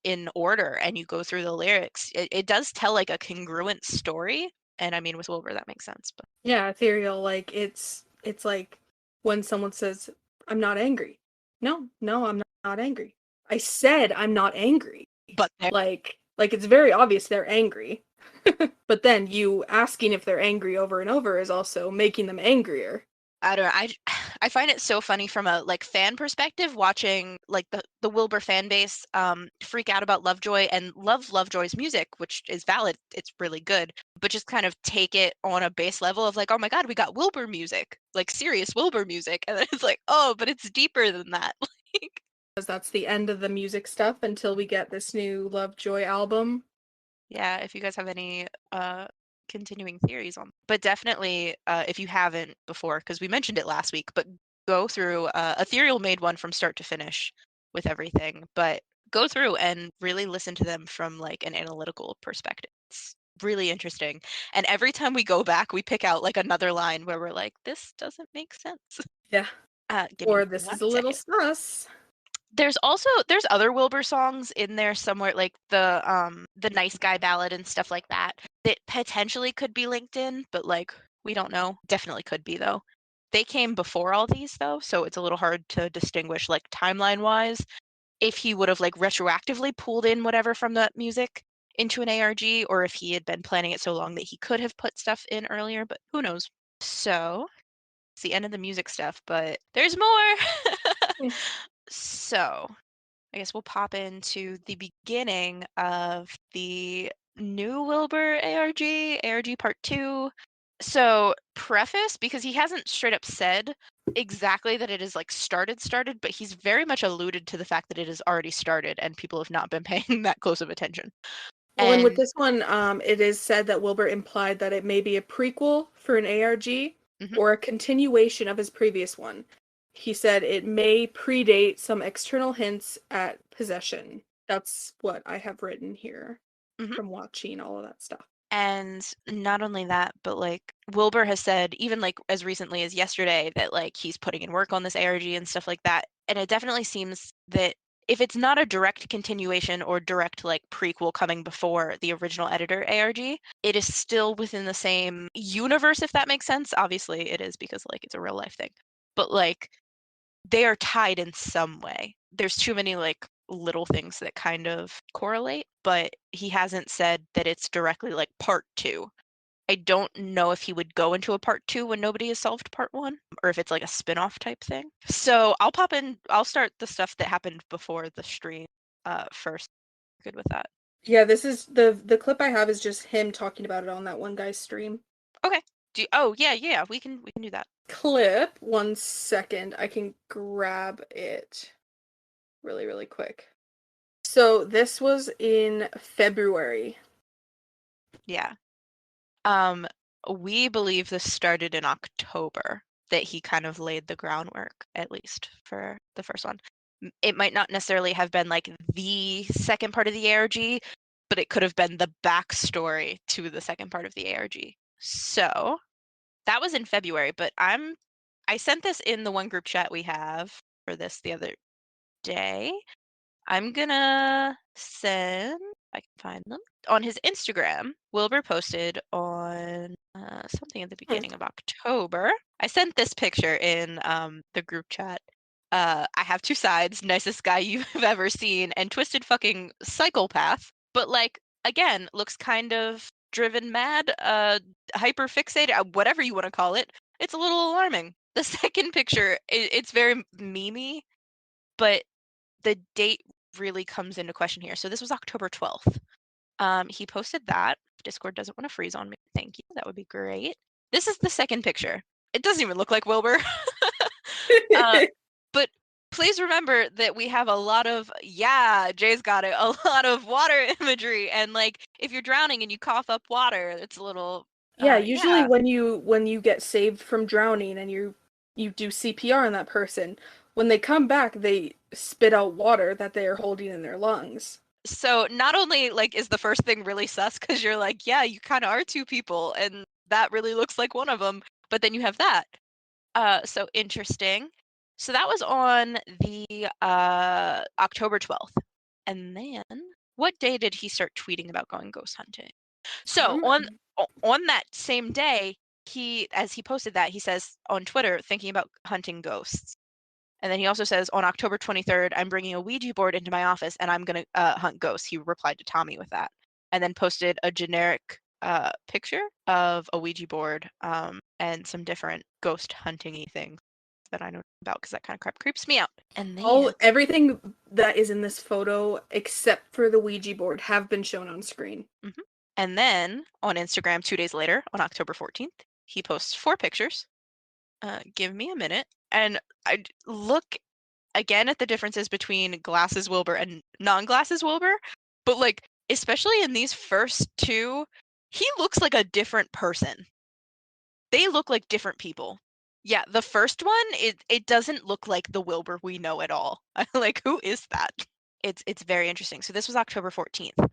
in order and you go through the lyrics, it does tell like a congruent story. And I mean, with Wilbur, that makes sense. But Yeah, ethereal. Like, it's like when someone says, I'm not angry. No, I'm not angry. I said I'm not angry. but Like it's very obvious they're angry. But then you asking if they're angry over and over is also making them angrier. I don't know. I find it so funny from a like fan perspective watching like the Wilbur fan base freak out about Lovejoy and love Lovejoy's music, which is valid. It's really good, but just kind of take it on a base level of like, oh my God, we got Wilbur music, like serious Wilbur music, and then it's like, oh, but it's deeper than that. Like, Because that's the end of the music stuff until we get this new Lovejoy album. yeah, if you guys have any continuing theories on, but definitely if you haven't before, because we mentioned it last week, but go through Ethereal made one from start to finish with everything, but go through and really listen to them from like an analytical perspective. It's really interesting. And every time we go back, we pick out like another line where we're like, this doesn't make sense. Yeah. Give me Or this one is a little second. sus. There's other Wilbur songs in there somewhere, like the Nice Guy ballad and stuff like that, that potentially could be linked in, but like we don't know. Definitely could be though. They came before all these though, so it's a little hard to distinguish like timeline wise if he would have like retroactively pulled in whatever from that music into an ARG or if he had been planning it so long that he could have put stuff in earlier, but who knows. So it's the end of the music stuff, but there's more. Hmm. So I guess we'll pop into the beginning of the new Wilbur ARG, ARG Part 2. So, preface, because he hasn't straight up said exactly that it is like started, but he's very much alluded to the fact that it has already started and people have not been paying that close of attention. Well, and with And this one, it is said that Wilbur implied that it may be a prequel for an ARG mhm, or a continuation of his previous one. He said it may predate some external hints at possession. That's what I have written here mhm. from watching all of that stuff. And not only that, but like Wilbur has said, even like as recently as yesterday, that like he's putting in work on this ARG and stuff like that. And it definitely seems that if it's not a direct continuation or direct like prequel coming before the original editor ARG, it is still within the same universe, if that makes sense. Obviously, it is because like it's a real life thing, but like they are tied in some way. There's too many like little things that kind of correlate, but he hasn't said that it's directly like part two. I don't know if he would go into a part two when nobody has solved part one, or if it's like a spin-off type thing. So I'll start the stuff that happened before the stream first. Good with that. Yeah, this is the clip I have is just him talking about it on that one guy's stream. Okay. Oh yeah, we can do that. Clip, 1 second. I can grab it really, really quick. So this was in February. Yeah. Um, we believe this started in October, that he kind of laid the groundwork, at least for the first one. It might not necessarily have been like the second part of the ARG, but it could have been the backstory to the second part of the ARG. So that was in February, but I sent this in the one group chat we have for this the other day. I'm gonna send, I can find them. On his Instagram, Wilbur posted on something at the Hmm. beginning of October. I sent this picture in the group chat. I have two sides, nicest guy you've ever seen, and twisted fucking psychopath. But like, again, looks kind of driven mad, hyper fixated, whatever you want to call it. It's a little alarming. The second picture, it's very memey, but the date really comes into question here. So this was October 12th. He posted that. Discord doesn't want to freeze on me. Thank you. That would be great. This is the second picture. It doesn't even look like Wilbur. uh, but please remember that we have a lot of, yeah, Jay's got it, a lot of water imagery. And like, if you're drowning and you cough up water, it's a little, Yeah, usually yeah. when you get saved from drowning and you do CPR on that person, when they come back, they spit out water that they are holding in their lungs. So not only like is the first thing really sus because you're like, yeah, you kind of are two people, and that really looks like one of them, but then you have that. So interesting. So that was on the October 12th. And then what day did he start tweeting about going ghost hunting? So Um, on that same day, as he posted that, he says on Twitter, thinking about hunting ghosts. And then he also says on October 23rd, I'm bringing a Ouija board into my office and I'm going to hunt ghosts. He replied to Tommy with that and then posted a generic picture of a Ouija board and some different ghost hunting-y things. that I know about because that kind of crap creeps me out. And Everything that is in this photo, except for the Ouija board, have been shown on screen. And then on Instagram 2 days later, on October 14th, he posts 4 pictures. Give me a minute. And I look again at the differences between glasses Wilbur and non-glasses Wilbur. But like, especially in these first 2, he looks like a different person. They look like different people. Yeah, the first one, it doesn't look like the Wilbur we know at all. Like, who is that? It's very interesting. So this was October 14th.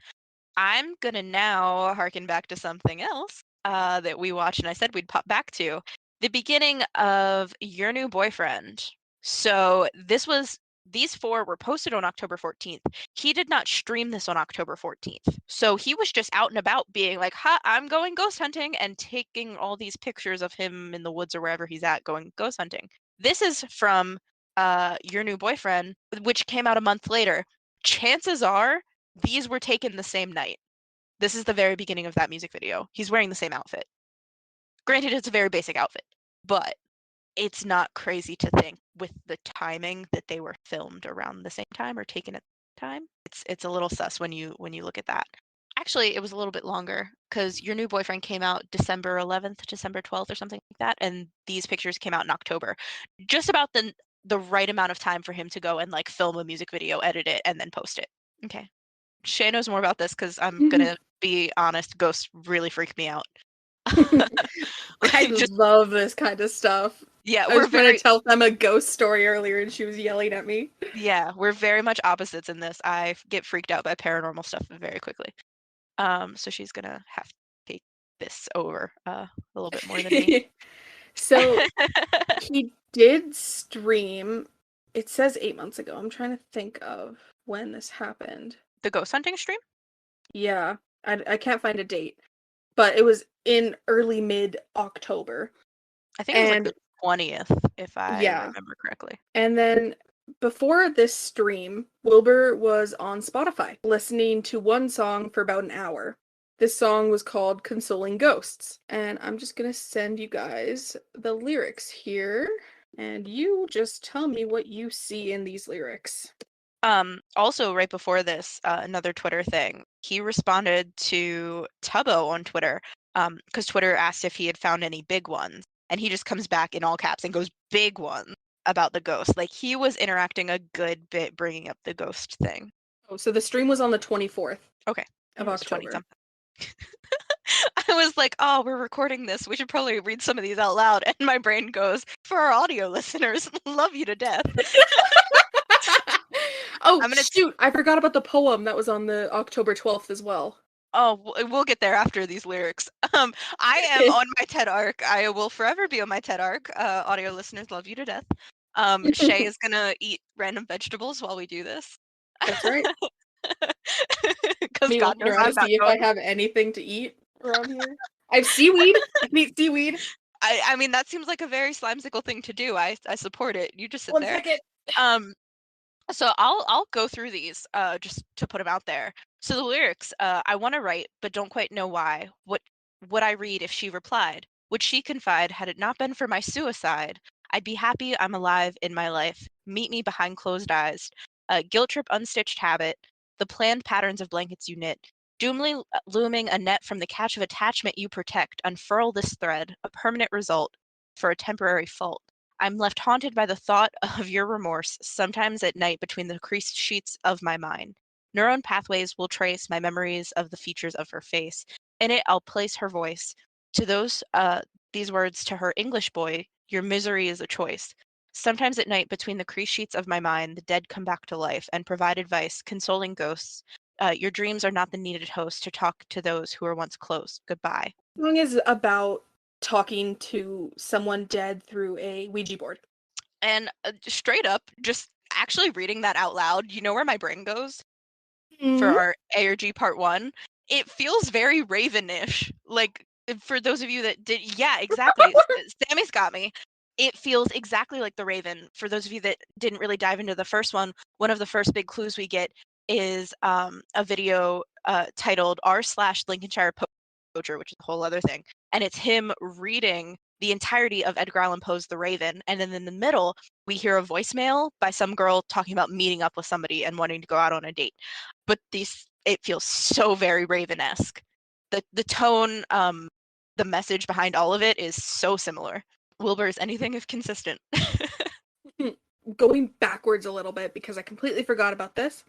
I'm gonna now harken back to something else that we watched, and I said we'd pop back to the beginning of Your New Boyfriend. So these 4 were posted on October 14th. He did not stream this on October 14th. So he was just out and about being like, ha, I'm going ghost hunting, and taking all these pictures of him in the woods or wherever he's at going ghost hunting. This is from Your New Boyfriend, which came out a month later. Chances are these were taken the same night. This is the very beginning of that music video. He's wearing the same outfit. Granted, it's a very basic outfit, but it's not crazy to think with the timing that they were filmed around the same time or taken at the time. It's a little sus when you look at that. Actually, it was a little bit longer because Your New Boyfriend came out December 11th, December 12th or something like that, and these pictures came out in October. Just about the right amount of time for him to go and like film a music video, edit it, and then post it. Okay. Shey knows more about this because I'm gonna be honest, ghosts really freak me out. I love this kind of stuff. Yeah, I was trying to tell them a ghost story earlier and she was yelling at me. Yeah, we're very much opposites in this. I get freaked out by paranormal stuff very quickly. So she's gonna have to take this over a little bit more than me. So he did stream, it says 8 months ago. I'm trying to think of when this happened. The ghost hunting stream? Yeah, I can't find a date, but it was in early mid-October. I think it was like the 20th, if I remember correctly. And then before this stream, Wilbur was on Spotify listening to one song for about an hour. This song was called Consoling Ghosts. And I'm just going to send you guys the lyrics here. And you just tell me what you see in these lyrics. Also, right before this, another Twitter thing, he responded to Tubbo on Twitter because Twitter asked if he had found any big ones. And he just comes back in all caps and goes, big ones, about the ghost. Like, he was interacting a good bit bringing up the ghost thing. Oh, so the stream was on the 24th. Okay. Of October. I was like, oh, we're recording this. We should probably read some of these out loud. And my brain goes, for our audio listeners, love you to death. Oh, shoot. I forgot about the poem that was on the October 12th as well. Oh, we'll get there after these lyrics. I am on my TED ARG. I will forever be on my TED ARG. Audio listeners, love you to death. Shey is gonna eat random vegetables while we do this. That's right. Because God knows I'm not see if I have anything to eat around here. I have seaweed. I can eat seaweed. I mean, that seems like a very slimesicle thing to do. I support it. You just sit there. 1 second. So I'll go through these just to put them out there. So the lyrics, I want to write, but don't quite know why. What would I read if she replied? Would she confide, had it not been for my suicide? I'd be happy I'm alive in my life. Meet me behind closed eyes. Guilt trip unstitched habit. The planned patterns of blankets you knit. Doomly looming a net from the catch of attachment you protect. Unfurl this thread, a permanent result for a temporary fault. I'm left haunted by the thought of your remorse, sometimes at night between the creased sheets of my mind. Neuron pathways will trace my memories of the features of her face. In it, I'll place her voice. To these words to her English boy, your misery is a choice. Sometimes at night between the creased sheets of my mind, the dead come back to life and provide advice, consoling ghosts. Your dreams are not the needed host to talk to those who were once close. Goodbye. The song is about talking to someone dead through a Ouija board. And straight up, just actually reading that out loud, you know where my brain goes? For our ARG part 1? It feels very Raven-ish. Like, for those of you that did, yeah, exactly. Sammy's got me. It feels exactly like the Raven. For those of you that didn't really dive into the first one of the first big clues we get is a video titled r/Lincolnshire Post exposure, which is a whole other thing. And it's him reading the entirety of Edgar Allan Poe's The Raven. And then in the middle, we hear a voicemail by some girl talking about meeting up with somebody and wanting to go out on a date. But it feels so very Raven-esque. The tone, the message behind all of it is so similar. Wilbur is anything if consistent. Going backwards a little bit because I completely forgot about this.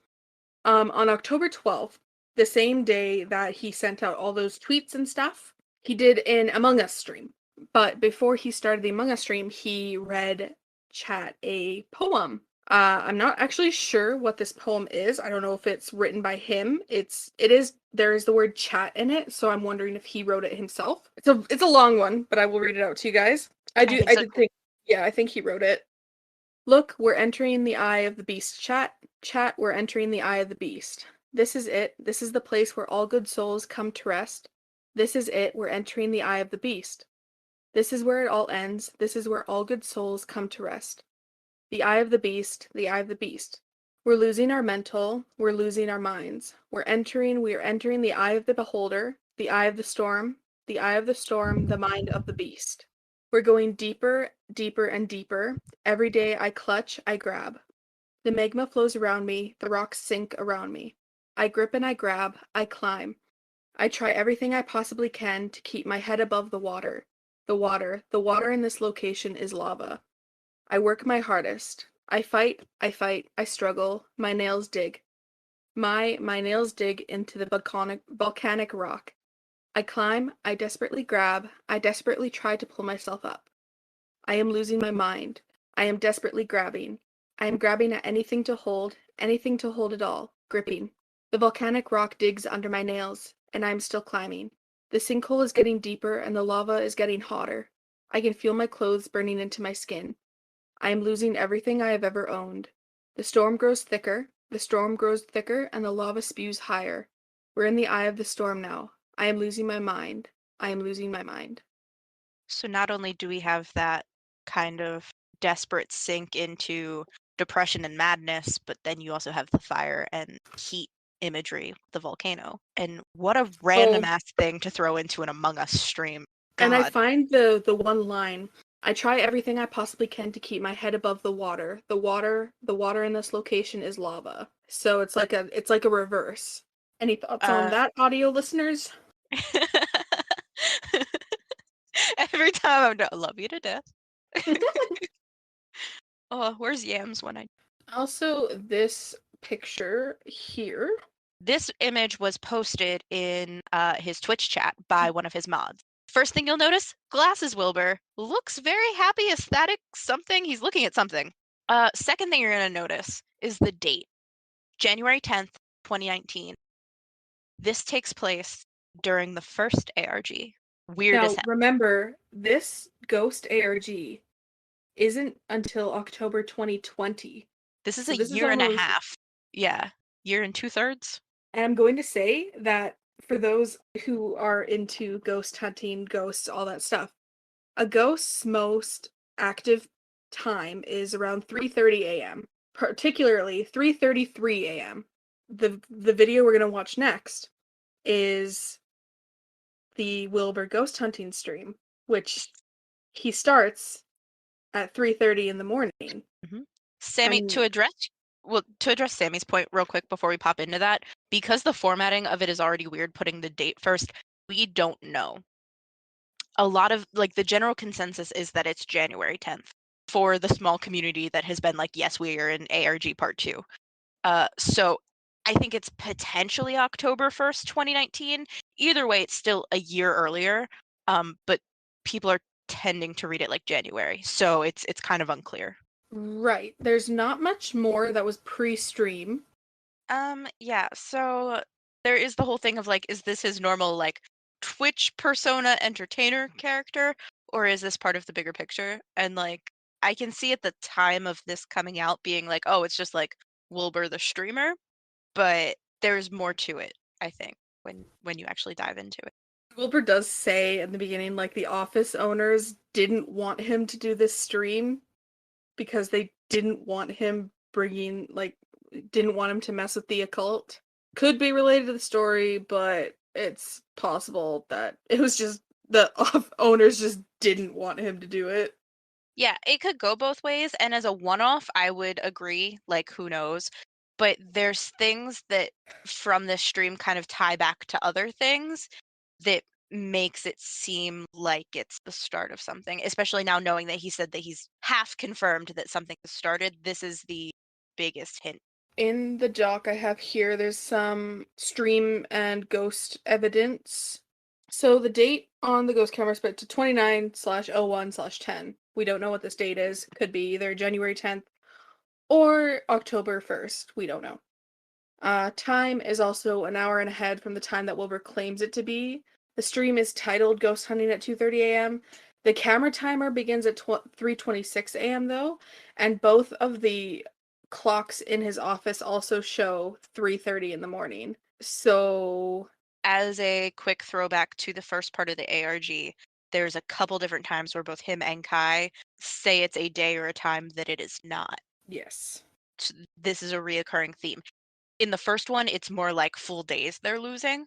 On October 12th, the same day that he sent out all those tweets and stuff, he did an Among Us stream. But before he started the Among Us stream, he read chat a poem. I'm not actually sure what this poem is. I don't know if it's written by him. There is the word chat in it, so I'm wondering if he wrote it himself. It's a long one, but I will read it out to you guys. I did think, yeah, I think he wrote it. Look, we're entering the eye of the beast. Chat, we're entering the eye of the beast. This is it. This is the place where all good souls come to rest. This is it. We're entering the eye of the beast. This is where it all ends. This is where all good souls come to rest. The eye of the beast, the eye of the beast. We're losing our mental, we're losing our minds. We are entering the eye of the beholder, the eye of the storm, the eye of the storm, the mind of the beast. We're going deeper, deeper, and deeper. Every day I clutch, I grab. The magma flows around me, the rocks sink around me. I grip and I grab, I climb. I try everything I possibly can to keep my head above the water. The water in this location is lava. I work my hardest. I fight, I struggle, my nails dig. My nails dig into the volcanic rock. I climb, I desperately grab, I desperately try to pull myself up. I am losing my mind. I am desperately grabbing. I am grabbing at anything to hold it all, gripping. The volcanic rock digs under my nails, and I am still climbing. The sinkhole is getting deeper and the lava is getting hotter. I can feel my clothes burning into my skin. I am losing everything I have ever owned. The storm grows thicker, and the lava spews higher. We're in the eye of the storm now. I am losing my mind. I am losing my mind. So not only do we have that kind of desperate sink into depression and madness, but then you also have the fire and heat imagery, the volcano. And what a random ass thing to throw into an Among Us stream. God. And I find the one line, I try everything I possibly can to keep my head above the water. The water in this location is lava. So it's like a reverse. Any thoughts on that, audio listeners? Every time I love you to death. Oh, where's Yams when I... Also, this picture here. This image was posted in his Twitch chat by one of his mods. First thing you'll notice, glasses Wilbur. Looks very happy, aesthetic, something. He's looking at something. Second thing you're going to notice is the date. January 10th, 2019. This takes place during the first ARG. Weird as hell. Remember, this Ghost ARG isn't until October 2020. This is a year and a half. Yeah, year and 2/3. And I'm going to say that for those who are into ghost hunting, ghosts, all that stuff, a ghost's most active time is around 3:30 a.m., particularly 3:33 a.m. The video we're going to watch next is the Wilbur ghost hunting stream, which he starts at 3:30 in the morning. Mm-hmm. Sammy, to address Sammy's point real quick before we pop into that, because the formatting of it is already weird putting the date first, we don't know. A lot of, the general consensus is that it's January 10th for the small community that has been like, yes, we are in ARG Part 2. So I think it's potentially October 1st, 2019. Either way, it's still a year earlier, but people are tending to read it like January, so it's kind of unclear. Right. There's not much more that was pre-stream. Yeah, so there is the whole thing of is this his normal Twitch persona entertainer character, or is this part of the bigger picture? And I can see at the time of this coming out being oh, it's just Wilbur the streamer, but there's more to it, I think, when you actually dive into it. Wilbur does say in the beginning the office owners didn't want him to do this stream because they didn't want him didn't want him to mess with the occult. Could be related to the story, but it's possible that it was just the owners just didn't want him to do it. Yeah, it could go both ways, and as a one-off, I would agree, like, who knows? But there's things that from this stream kind of tie back to other things that makes it seem like it's the start of something, especially now knowing that he said that he's half confirmed that something has started. This is the biggest hint. In the doc I have here, there's some stream and ghost evidence. So the date on the ghost camera is set to 29/01/10. We don't know what this date is. Could be either January 10th or October 1st. We don't know. Time is also an hour and ahead from the time that Wilbur claims it to be. The stream is titled Ghost Hunting at 2:30 a.m. The camera timer begins at 3:26 a.m. though, and both of the clocks in his office also show 3:30 in the morning. So, As a quick throwback to the first part of the ARG, there's a couple different times where both him and Kai say it's a day or a time that it is not. yes. This is a reoccurring theme. In the first one, it's more like full days they're losing.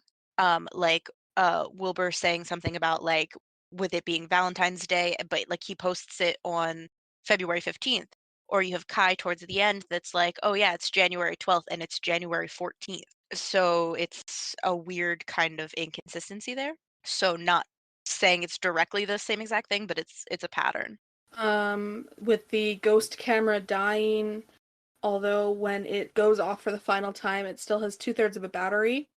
Like Wilbur saying something about like with it being Valentine's Day, but like he posts it on February 15th. Or you have Kai towards the end that's like, oh yeah, it's January 12th and it's January 14th. So it's a weird kind of inconsistency there. So not saying it's directly the same exact thing, but it's a pattern. With the ghost camera dying, although when it goes off for the final time, it still has 2/3 of a battery,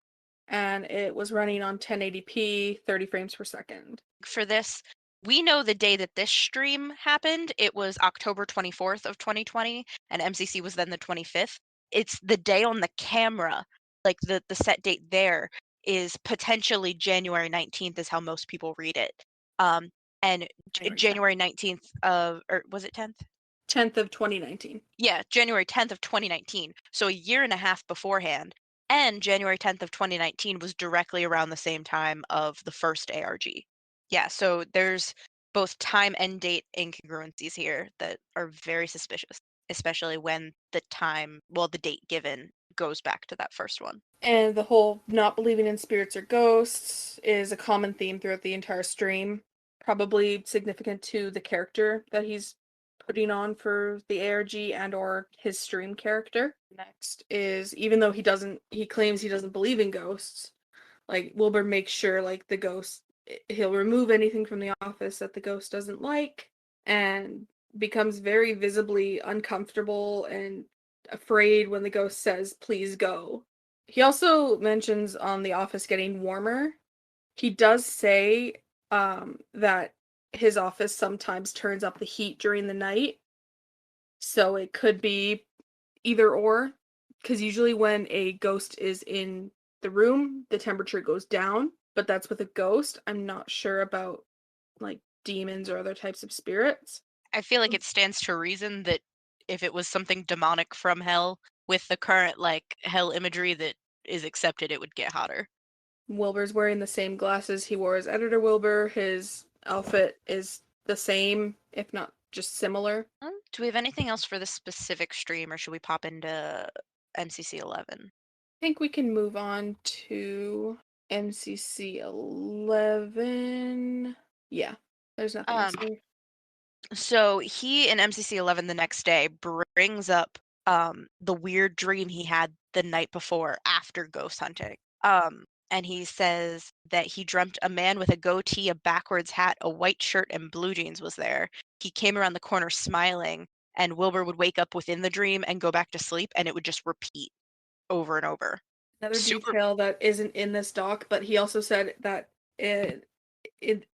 and it was running on 1080p, 30 frames per second. For this, we know the day that this stream happened. It was October 24th of 2020, and MCC was then the 25th. It's the day on the camera, like the set date there is potentially January 19th is how most people read it. Um, and January 10th. January 19th of, or was it 10th? 10th of 2019. Yeah, January 10th of 2019. So a year and a half beforehand. And January 10th of 2019 was directly around the same time of the first ARG. Yeah, so there's both time and date incongruencies here that are very suspicious, especially when the time, well, the date given goes back to that first one. And the whole not believing in spirits or ghosts is a common theme throughout the entire stream. Probably significant to the character that he's putting on for the ARG and or his stream character. Next is even though he claims he doesn't believe in ghosts, like Wilbur makes sure like the ghost he'll remove anything from the office that the ghost doesn't like and becomes very visibly uncomfortable and afraid when the ghost says please go. He also mentions on the office getting warmer. He does say that his office sometimes turns up the heat during the night, so it could be either or, because usually when a ghost is in the room, the temperature goes down, but that's with a ghost. I'm not sure about like demons or other types of spirits. I feel like it stands to reason that if it was something demonic from hell with the current like hell imagery that is accepted, it would get hotter. Wilbur's wearing the same glasses he wore as editor Wilbur. His outfit is the same, if not just similar. Do we have anything else for this specific stream, or should we pop into MCC 11? I think we can move on to MCC 11. Yeah, there's nothing else Um, here. so he in MCC 11 the next day brings up the weird dream he had the night before after ghost hunting. And he says that he dreamt a man with a goatee, a backwards hat, a white shirt, and blue jeans was there. He came around the corner smiling, and Wilbur would wake up within the dream and go back to sleep, and it would just repeat over and over. Another Super. detail that isn't in this doc, but he also said that in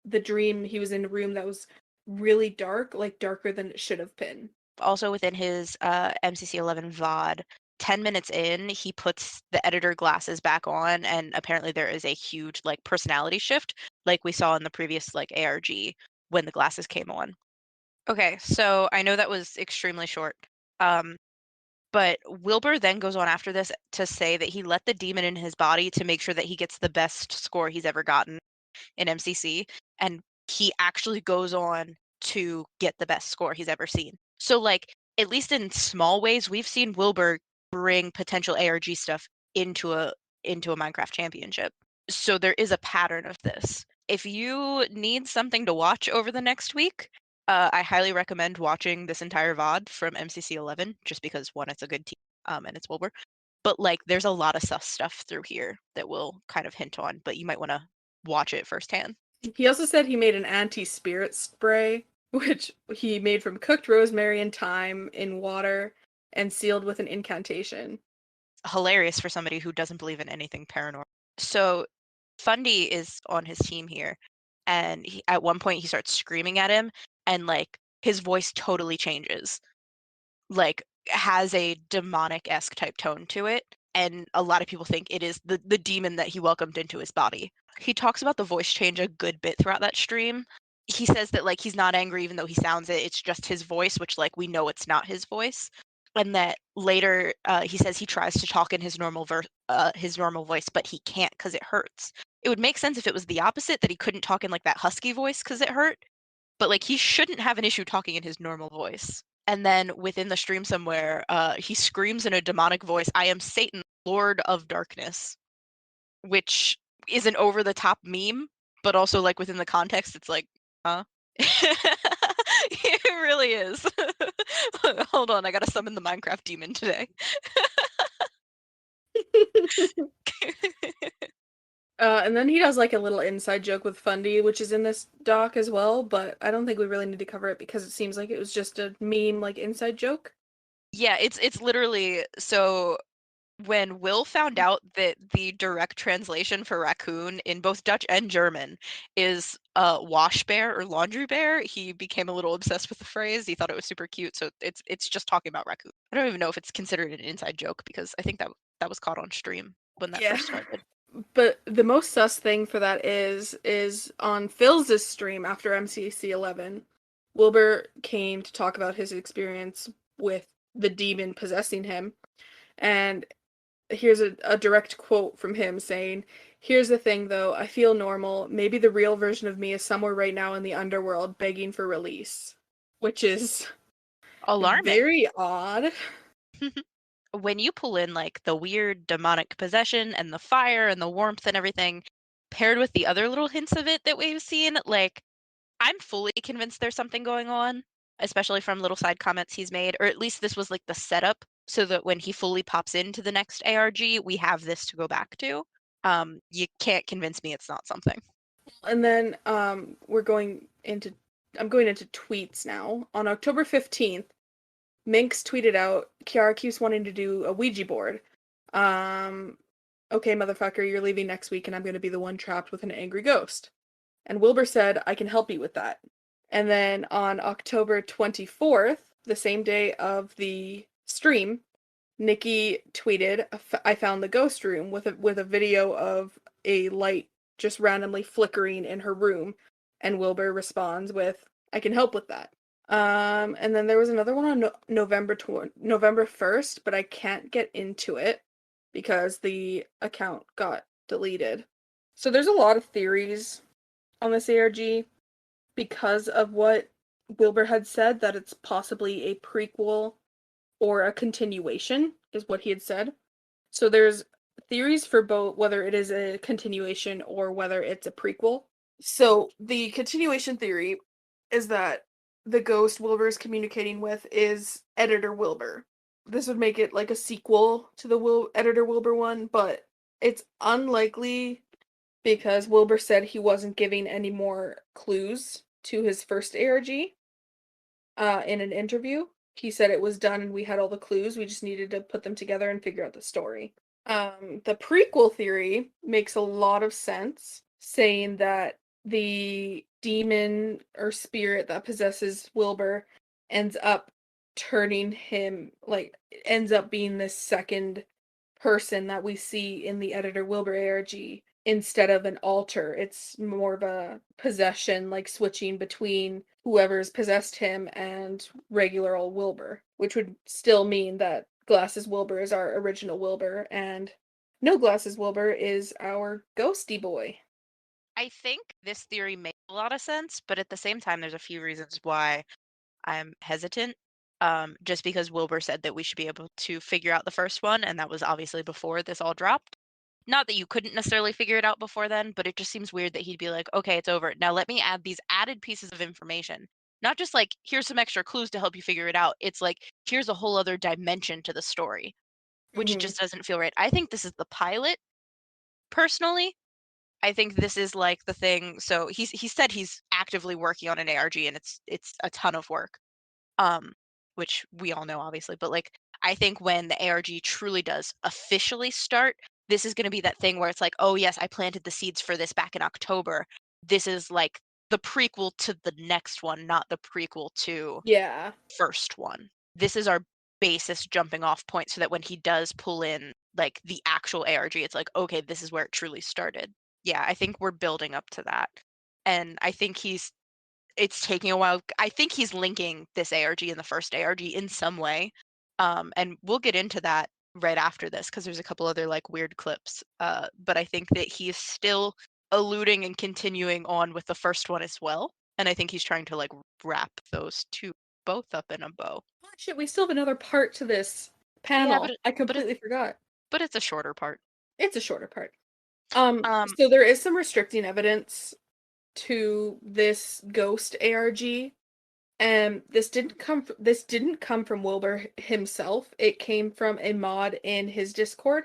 the dream he was in a room that was really dark, like darker than it should have been. Also within his MCC 11 VOD, 10 minutes in, he puts the editor glasses back on, and apparently there is a huge like personality shift, like we saw in the previous like ARG when the glasses came on. Okay, so I know that was extremely short. But Wilbur then goes on after this to say that he let the demon in his body to make sure that he gets the best score he's ever gotten in MCC, and he actually goes on to get the best score he's ever seen. So, like, at least in small ways, we've seen Wilbur bring potential ARG stuff into a Minecraft championship. So there is a pattern of this. If you need something to watch over the next week, I highly recommend watching this entire VOD from MCC 11, just because one, it's a good team, and it's Wilbur. But like, there's a lot of sus stuff through here that will kind of hint on, but you might want to watch it firsthand. He also said he made an anti-spirit spray, which he made from cooked rosemary and thyme in water and sealed with an incantation. Hilarious for somebody who doesn't believe in anything paranormal. So Fundy is on his team here, and at one point he starts screaming at him, and like his voice totally changes, like has a demonic-esque type tone to it, and a lot of people think it is the demon that he welcomed into his body. He talks about the voice change a good bit throughout that stream. He says that like he's not angry even though he sounds it, it's just his voice, which like we know it's not his voice. And that later he says he tries to talk in his normal voice, but he can't because it hurts. It would make sense if it was the opposite, that he couldn't talk in like that husky voice because it hurt, but like he shouldn't have an issue talking in his normal voice. And then within the stream somewhere, he screams in a demonic voice, "I am Satan, Lord of Darkness," which is an over the top meme, but also like within the context, it's like, huh? It really is. Hold on, I gotta summon the Minecraft demon today. And then he does like a little inside joke with Fundy, which is in this doc as well, but I don't think we really need to cover it because it seems like it was just a meme, like inside joke. Yeah, it's literally so when Will found out that the direct translation for raccoon in both Dutch and German is wash bear or laundry bear, he became a little obsessed with the phrase. He thought it was super cute, so it's just talking about raccoon. I don't even know if it's considered an inside joke because I think that was caught on stream when that Yeah. first started. But the most sus thing for that is on Phil's stream after MCC 11. Wilbur came to talk about his experience with the demon possessing him, and here's a direct quote from him saying, "Here's the thing though, I feel normal. Maybe the real version of me is somewhere right now in the underworld begging for release." Which is Alarming. very odd. When you pull in like the weird demonic possession and the fire and the warmth and everything, paired with the other little hints of it that we've seen, like I'm fully convinced there's something going on, especially from little side comments he's made, or at least this was like the setup so that when he fully pops into the next ARG, we have this to go back to. You can't convince me it's not something. And then I'm going into tweets now. On October 15th, Minx tweeted out, "Kiara keeps wanting to do a Ouija board. Um, okay, motherfucker, you're leaving next week and I'm going to be the one trapped with an angry ghost." And Wilbur said, "I can help you with that." And then on October 24th, the same day of the stream, Nikki tweeted, "I found the ghost room," with a video of a light just randomly flickering in her room, and Wilbur responds with, "I can help with that." And then there was another one on November 1st, but I can't get into it because the account got deleted. So there's a lot of theories on this ARG because of what Wilbur had said, that it's possibly a prequel or a continuation, is what he had said. So there's theories for both, whether it is a continuation or whether it's a prequel. So the continuation theory is that the ghost Wilbur is communicating with is Editor Wilbur. This would make it like a sequel to the Editor Wilbur one, but it's unlikely because Wilbur said he wasn't giving any more clues to his first ARG in an interview. He said it was done and we had all the clues. We just needed to put them together and figure out the story. The prequel theory makes a lot of sense, saying that the demon or spirit that possesses Wilbur ends up turning him, like, ends up being this second person that we see in the Editor Wilbur ARG instead of an alter. It's more of a possession, like switching between whoever's possessed him and regular old Wilbur, which would still mean that Glasses Wilbur is our original Wilbur and No Glasses Wilbur is our ghosty boy. I think this theory makes a lot of sense, but at the same time, there's a few reasons why I'm hesitant. Just because Wilbur said that we should be able to figure out the first one, and that was obviously before this all dropped. Not that you couldn't necessarily figure it out before then, but it just seems weird that he'd be like, "Okay, it's over. Now let me add these added pieces of information." Not just like, "Here's some extra clues to help you figure it out." It's like, "Here's a whole other dimension to the story," which Hmm. just doesn't feel right. I think this is the pilot, personally. I think this is like the thing. So he said he's actively working on an ARG, and it's a ton of work. Um, which we all know obviously, but like I think when the ARG truly does officially start, this is going to be that thing where it's like, "Oh yes, I planted the seeds for this back in October." This is like the prequel to the next one, not the prequel to Yeah. first one. This is our basis jumping off point so that when he does pull in like the actual ARG, it's like, okay, this is where it truly started. Yeah, I think we're building up to that. And I think it's taking a while. I think he's linking this ARG and the first ARG in some way. And we'll get into that right after this because there's a couple other like weird clips. But I think that he's still alluding and continuing on with the first one as well. And I think he's trying to like wrap those two both up in a bow. Oh, shit, we still have another part to this Yeah, but panel. I but it's completely forgot. but it's a shorter part. It's a shorter part. Um, So there is some restricting evidence to this ghost ARG. This didn't come from Wilbur himself. It came from a mod in his Discord.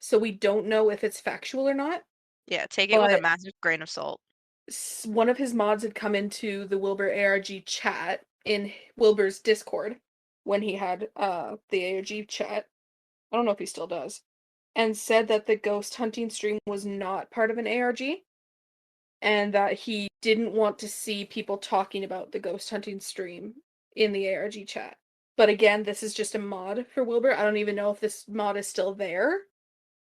So we don't know if it's factual or not. yeah, take it with a But massive grain of salt. one of his mods had come into the Wilbur ARG chat in Wilbur's Discord when he had the ARG chat. I don't know if he still does. And said that the ghost hunting stream was not part of an ARG and that he didn't want to see people talking about the ghost hunting stream in the ARG chat. But again, this is just a mod for Wilbur. I don't even know if this mod is still there.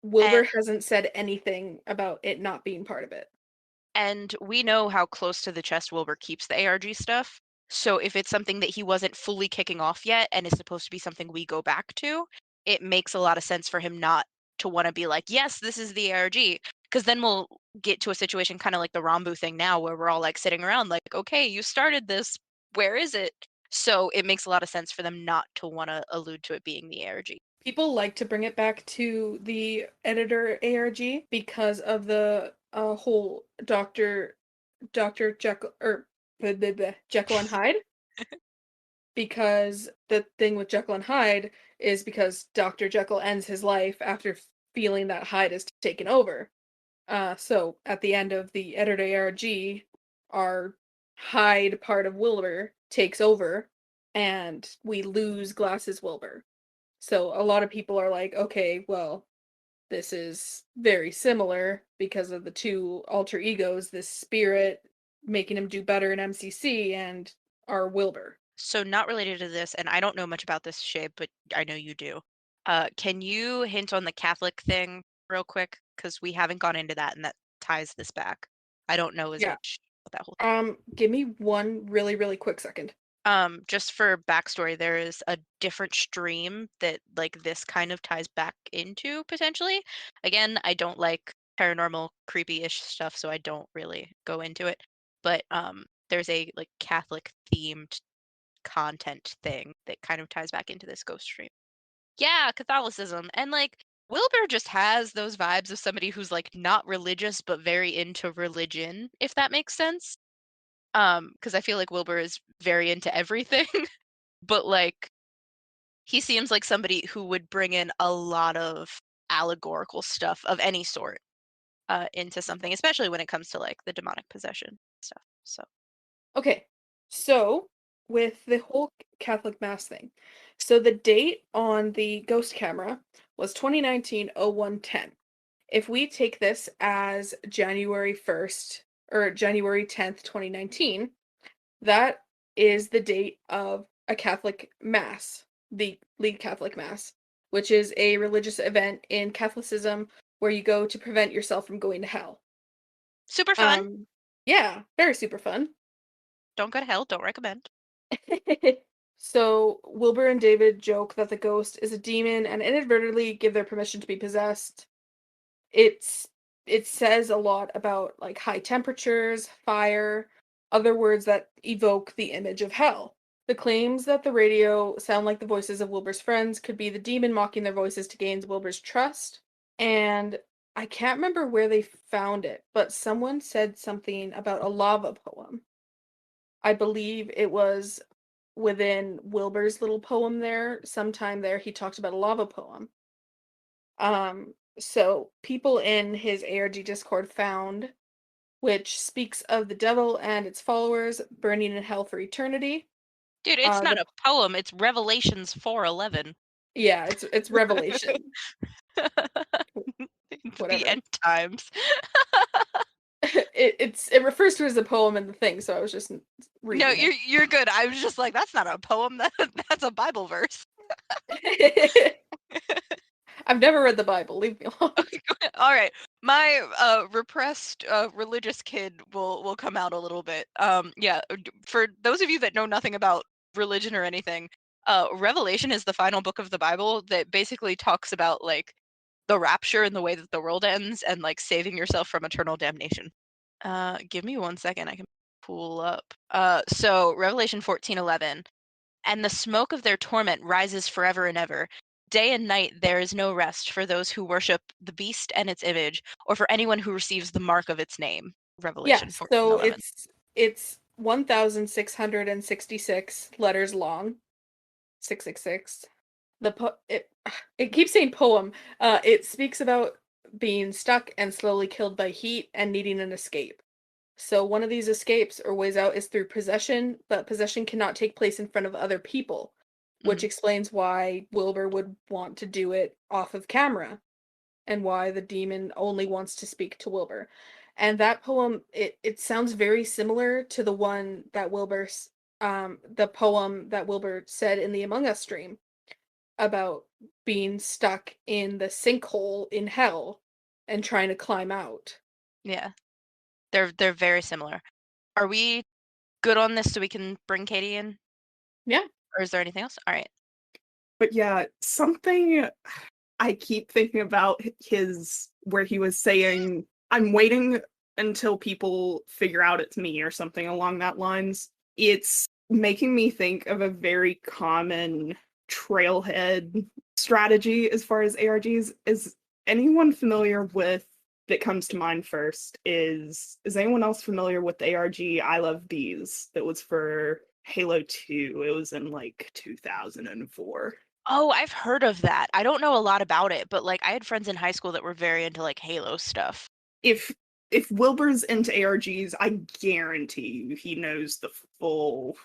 And Wilbur hasn't said anything about it not being part of it. And we know how close to the chest Wilbur keeps the ARG stuff. So if it's something that he wasn't fully kicking off yet and is supposed to be something we go back to, it makes a lot of sense for him not to want to be like, yes, this is the ARG. Because then we'll get to a situation kind of like the Rambu thing now where we're all like sitting around like, okay, you started this. Where is it? So it makes a lot of sense for them not to want to allude to it being the ARG. People like to bring it back to the editor ARG because of the whole Doctor Jekyll or Jekyll and Hyde. Because the thing with Jekyll and Hyde is because Dr. Jekyll ends his life after feeling that Hyde is taken over. So at the end of the editor ARG, our Hyde part of Wilbur takes over, and we lose Glasses Wilbur. So a lot of people are like, okay, well, this is very similar because of the two alter egos, this spirit making him do better in MCC and our Wilbur. So not related to this, and I don't know much about this shape, but I know you do. Can you hint on the Catholic thing real quick? Because we haven't gone into that, and that ties this back. I don't know as Yeah. much about that whole. Give me one really, really quick second. Just for backstory, there is a different stream that like this kind of ties back into potentially. Again, I don't like paranormal, creepy-ish stuff, so I don't really go into it. But there's a like Catholic themed content thing that kind of ties back into this ghost stream. Yeah, Catholicism. And like Wilbur just has those vibes of somebody who's like not religious but very into religion, if that makes sense. Because I feel like Wilbur is very into everything, but like he seems like somebody who would bring in a lot of allegorical stuff of any sort into something, especially when it comes to like the demonic possession stuff. So Okay, so with the whole Catholic Mass thing, so the date on the ghost camera was 2019-01-10. If we take this as January 1st or January 10th, 2019, that is the date of a Catholic Mass, the lead Catholic Mass, which is a religious event in Catholicism where you go to prevent yourself from going to hell. super fun. Um, yeah, very super fun. Don't go to hell. Don't recommend. So Wilbur and David joke that the ghost is a demon and inadvertently give their permission to be possessed. It's it says a lot about like high temperatures, fire, other words that evoke the image of hell. The claims that the radio sound like the voices of Wilbur's friends could be the demon mocking their voices to gain Wilbur's trust. And I can't remember where they found it, but someone said something about a lava poem. I believe it was within Wilbur's little poem there. Sometime there, he talked about a lava poem. So people in his ARG Discord found, which speaks of the devil and its followers burning in hell for eternity. Dude, it's not The a poem, it's Revelations 4:11. Yeah, it's Revelation, It's the whatever. end times. It refers to it as a poem in the thing, so I was just No, reading you're good. I was just like, "That's not a poem, that's a Bible verse." it. I've never read the Bible. Leave me alone. Okay, go ahead. Alright. My, repressed, religious kid will come out a little bit. Yeah, for those of you that know nothing about religion or anything, Revelation is the final book of the Bible that basically talks about, like, the rapture and the way that the world ends and, like, saving yourself from eternal damnation. Give me 1 second, I can pull up. So Revelation 14:11, "And the smoke of their torment rises forever and ever. Day and night there is no rest for those who worship the beast and its image, or for anyone who receives the mark of its name." Revelation Yes, so 14:11. it's 1,666 letters long. 666. The it keeps saying poem. It speaks about being stuck and slowly killed by heat and needing an escape. So one of these escapes or ways out is through possession, but possession cannot take place in front of other people, which Mhm. explains why Wilbur would want to do it off of camera and why the demon only wants to speak to Wilbur. And that poem, it sounds very similar to the one that the poem that Wilbur said in the Among Us stream about being stuck in the sinkhole in hell and trying to climb out. Yeah, they're very similar. Are we good on this so we can bring Katie in, Yeah. or is there anything else? Alright. But yeah, something I keep thinking about his where he was saying, "I'm waiting until people figure out it's me," or something along that lines. It's making me think of a very common trailhead strategy as far as ARGs. Is anyone familiar with that comes to mind first is anyone else familiar with the ARG I Love Bees that was for Halo 2? It was in like 2004. Oh, I've heard of that. I don't know a lot about it, but, like, I had friends in high school that were very into, like, Halo stuff. if if Wilbur's into ARGs, I guarantee you he knows the full.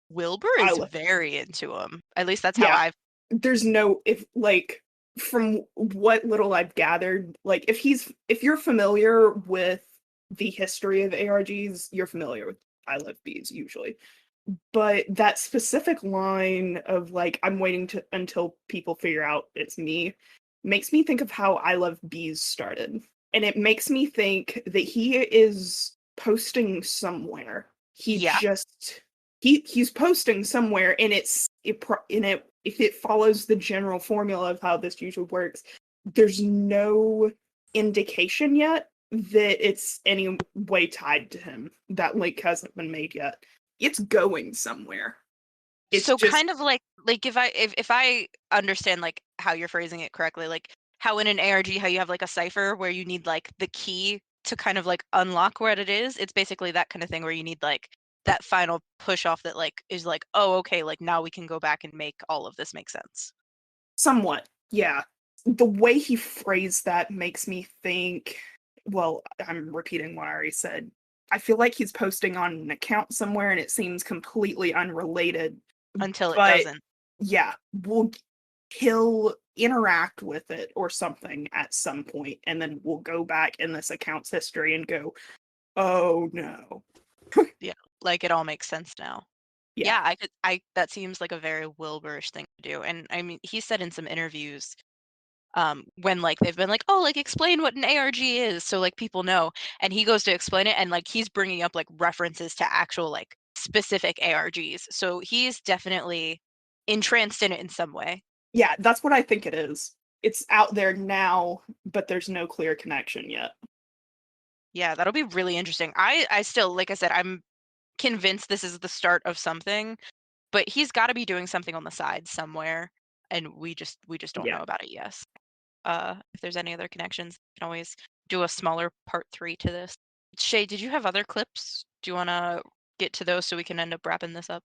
Wilbur I is li- very into 'em. At least that's how yeah, I've there's no if like from what little I've gathered, like if you're familiar with the history of ARGs, you're familiar with I Love Bees usually. But that specific line of like I'm waiting to until people figure out it's me makes me think of how I Love Bees started. And it makes me think that he is posting somewhere. He Yeah. just he's posting somewhere and if it follows the general formula of how this usually works, there's no indication yet that it's any way tied to him. That link hasn't been made yet. It's going somewhere. It's So just kind of like if I understand, like, how you're phrasing it correctly, like, how in an ARG, how you have, like, a cipher where you need, like, the key to kind of, like, unlock what it is, it's basically that kinda thing where you need, like, that final push off that, like, is like, "Oh, okay, like, now we can go back and make all of this make sense." somewhat, yeah. The way he phrased that makes me think, well, I'm repeating what I already said. I feel like he's posting on an account somewhere and it seems completely unrelated, Until it but doesn't. yeah, he'll interact with it or something at some point, and then we'll go back in this account's history and go, "Oh no." Yeah, like, it all makes sense now. Yeah. Yeah, I that seems like a very Wilburish thing to do, and, I mean, he said in some interviews, when, like, they've been like, "Oh, like, explain what an ARG is so, like, people know," and he goes to explain it, and, like, he's bringing up, like, references to actual, like, specific ARGs, so he's definitely entranced in it in some way. Yeah, that's what I think it is. It's out there now, but there's no clear connection yet. Yeah, that'll be really interesting. I still, like I said, I'm convinced this is the start of something, but he's gotta be doing something on the side somewhere, and we just don't Yeah. know about it yet. if there's any other connections, we can always do a smaller part 3 to this. Shey, did you have other clips? Do you want to get to those so we can end up wrapping this up?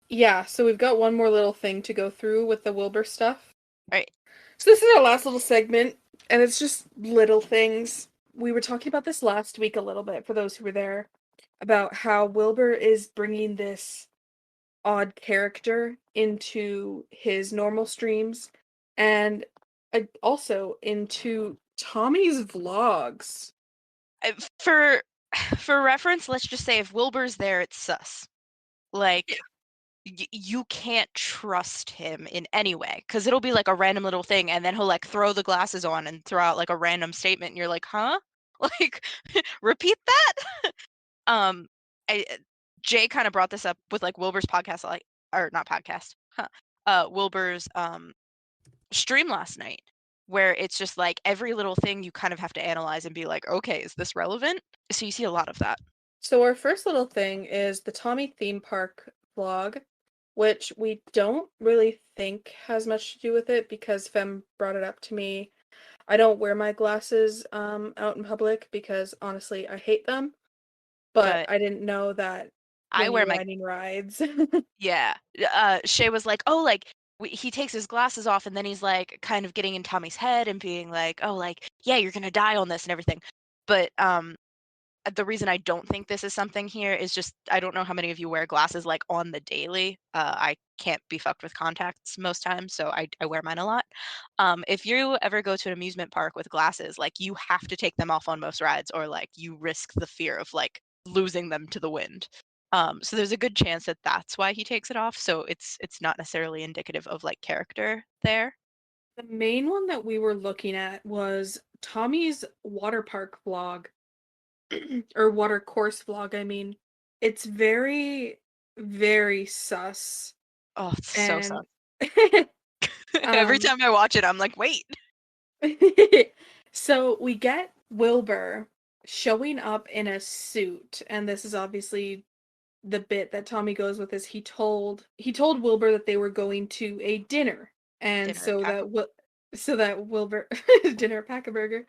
Yeah, so we've got one more little thing to go through with the Wilbur stuff. All right. So this is our last little segment, and it's just little things. We were talking about this last week a little bit, for those who were there, about how Wilbur is bringing this odd character into his normal streams, and also into Tommy's vlogs. For reference, let's just say if Wilbur's there, it's sus. Like, you can't trust him in any way, because it'll be like a random little thing, and then he'll like throw the glasses on and throw out like a random statement, and you're like, huh? Like, repeat that? um, Jay kind of brought this up with like Wilbur's podcast, like, or not podcast, Wilbur's stream last night, where it's just like every little thing you kind of have to analyze and be like, okay, is this relevant? So you see a lot of that. So our first little thing is the Tommy theme park vlog, which we don't really think has much to do with it because Femme brought it up to me. I don't wear my glasses out in public because honestly I hate them, but I didn't know that I when wear you're my riding rides. Yeah. Shay was like, oh, like he takes his glasses off and then he's like kind of getting in Tommy's head and being like, oh, like, yeah, you're gonna die on this and everything. But the reason I don't think this is something here is just I don't know how many of you wear glasses like on the daily. I can't be fucked with contacts most times, so I wear mine a lot. If you ever go to an amusement park with glasses, like you have to take them off on most rides, or like you risk the fear of like losing them to the wind. So there's a good chance that that's why he takes it off. So it's not necessarily indicative of like character there. The main one that we were looking at was Tommy's water park vlog, or water course vlog, I mean. It's very, very sus. Oh, it's so And sad. Every time I watch it, I'm like, wait. So we get Wilbur showing up in a suit, and this is obviously the bit that Tommy goes with, is he told Wilbur that they were going to a dinner, and Dinner so pack. that Wilbur dinner pack a burger,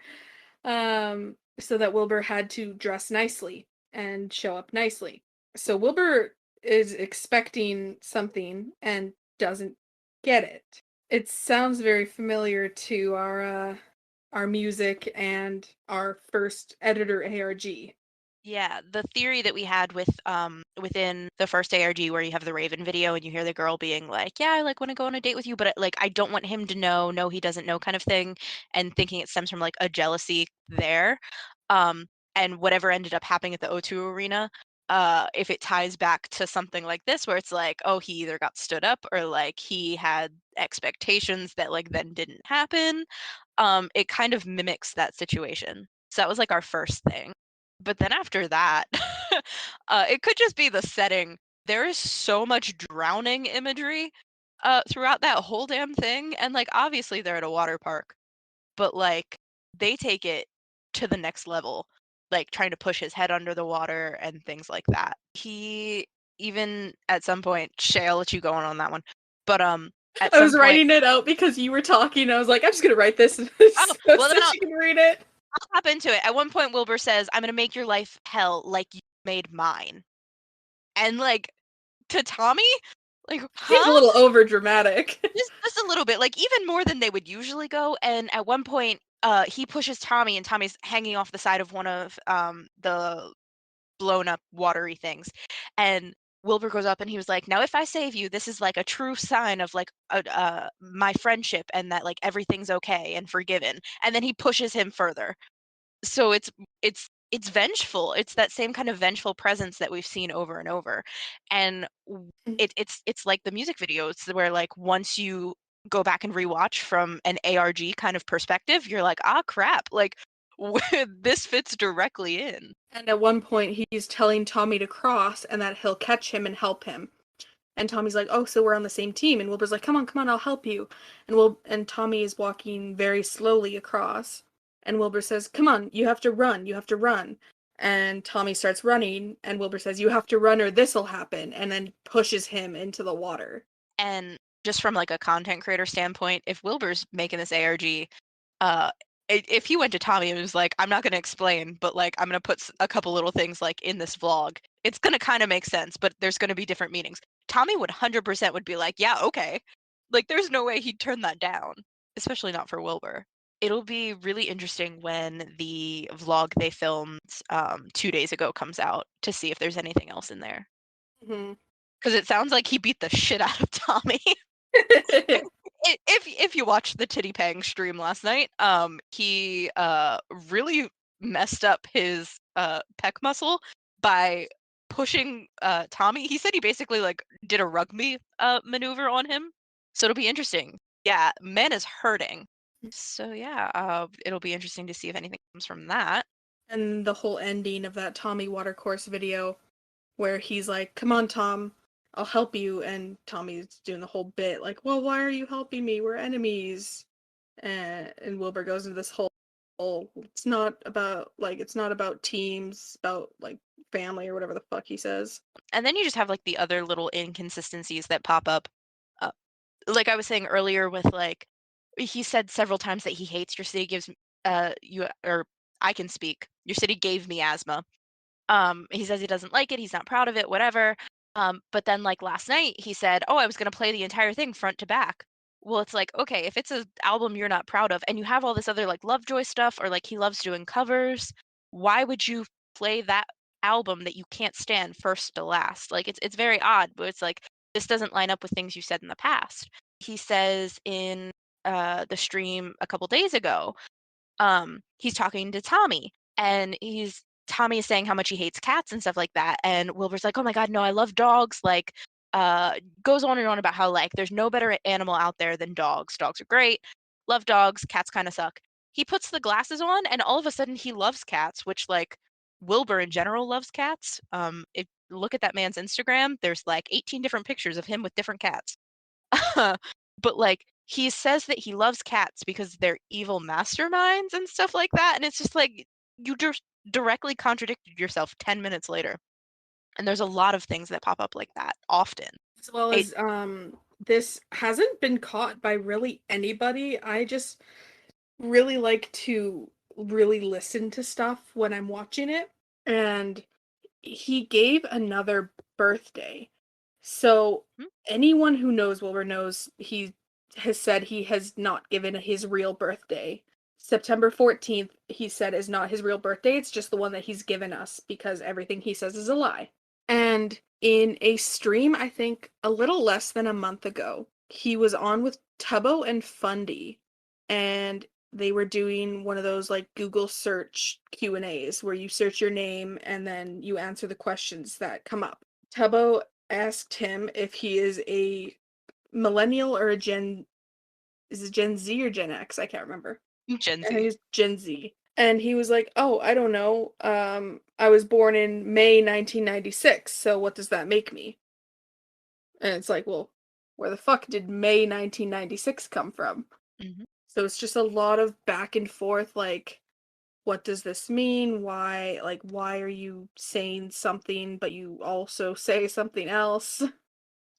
so that Wilbur had to dress nicely and show up nicely. So Wilbur is expecting something and doesn't get it. It sounds very familiar to our music and our first editor ARG. Yeah, the theory that we had with within the first ARG where you have the Raven video and you hear the girl being like, "Yeah, I like want to go on a date with you, but like I don't want him to know, no he doesn't know kind of thing," and thinking it stems from like a jealousy there. Um and whatever ended up happening at the O2 Arena, if it ties back to something like this where it's like, oh, he either got stood up or like he had expectations that like then didn't happen, it kind of mimics that situation. So that was like our first thing. But then after that, it could just be the setting. There is so much drowning imagery throughout that whole damn thing, and like obviously they're at a water park, but like they take it to the next level, like trying to push his head under the water and things like that. He even at some point, Shay, I'll let you go on that one, but at I some was point, writing it out because you were talking. I was like, I'm just gonna write this oh so well, then she can read it. I'll hop into it. At one point, Wilbur says, "I'm gonna make your life hell like you made mine." And like to Tommy, like, Seems a huh? little over dramatic. Just a little bit, like even more than they would usually go. And at one point, he pushes Tommy, and Tommy's hanging off the side of one of the blown up watery things, and Wilbur goes up and he was like, "Now, if I save you, this is like a true sign of like my friendship and that like everything's okay and forgiven." And then he pushes him further. So it's vengeful. It's that same kind of vengeful presence that we've seen over and over. And it's like the music videos where like once you go back and rewatch from an ARG kind of perspective, you're like, ah crap, like this fits directly in. And at one point, he's telling Tommy to cross and that he'll catch him and help him. And Tommy's like, "Oh, so we're on the same team." And Wilbur's like, "Come on, I'll help you." And Tommy is walking very slowly across. And Wilbur says, "Come on, you have to run, you have to run." And Tommy starts running, and Wilbur says, "You have to run or this'll happen," and then pushes him into the water. And just from like a content creator standpoint, if Wilbur's making this ARG, If he went to Tommy and was like, I'm not going to explain, but like I'm going to put a couple little things like in this vlog, it's going to kind of make sense, but there's going to be different meanings. Tommy would 100% would be like, yeah, okay. Like there's no way he'd turn that down, especially not for Wilbur. It'll be really interesting when the vlog they filmed 2 days ago comes out to see if there's anything else in there. Mhm. Because it sounds like he beat the shit out of Tommy. If you watched the Titty Pang stream last night, he really messed up his pec muscle by pushing Tommy. He said he basically like did a rugby maneuver on him. So it'll be interesting. Yeah, man is hurting. So yeah, it'll be interesting to see if anything comes from that. And the whole ending of that Tommy Watercourse video where he's like, "Come on, Tom, I'll help you," and Tommy's doing the whole bit like, "Well, why are you helping me? We're enemies." And Wilbur goes into this whole, it's not about teams, it's about like family or whatever the fuck he says. And then you just have like the other little inconsistencies that pop up. Uh, like I was saying earlier with like he said several times that he hates your city gives you or I can speak. Your city gave me asthma. He says he doesn't like it, he's not proud of it, whatever. But then like last night he said, "Oh, I was going to play the entire thing front to back." Well, it's like, okay, if it's an album you're not proud of and you have all this other like Lovejoy stuff or like he loves doing covers, why would you play that album that you can't stand first to last? Like it's very odd, but it's like this doesn't line up with things you said in the past. He says in the stream a couple days ago, he's talking to Tommy and Tommy is saying how much he hates cats and stuff like that. And Wilbur's like, "Oh my God, no, I love dogs." Like, goes on and on about how like there's no better animal out there than dogs. Dogs are great. Love dogs. Cats kind of suck. He puts the glasses on and all of a sudden he loves cats, which like Wilbur in general loves cats. If you look at that man's Instagram, there's like 18 different pictures of him with different cats. But like he says that he loves cats because they're evil masterminds and stuff like that, and it's just like you just directly contradicted yourself 10 minutes later. And there's a lot of things that pop up like that often. As well It as this hasn't been caught by really anybody. I just really like to really listen to stuff when I'm watching it, and he gave another birthday. So hmm, anyone who knows Wilbur knows he has said he has not given his real birthday. September 14th, he said, is not his real birthday. It's just the one that he's given us because everything he says is a lie. And in a stream, I think a little less than a month ago, he was on with Tubbo and Fundy, and they were doing one of those like Google search Q&As where you search your name and then you answer the questions that come up. Tubbo asked him if he is a millennial or a is it Gen Z or Gen X? I can't remember. Gen And Z. he's Gen Z. And he was like, "Oh, I don't know. I was born in May 1996, so what does that make me?" And it's like, well, where the fuck did May 1996 come from? hmm So it's just a lot of back and forth, like, what does this mean? Why are you saying something, but you also say something else?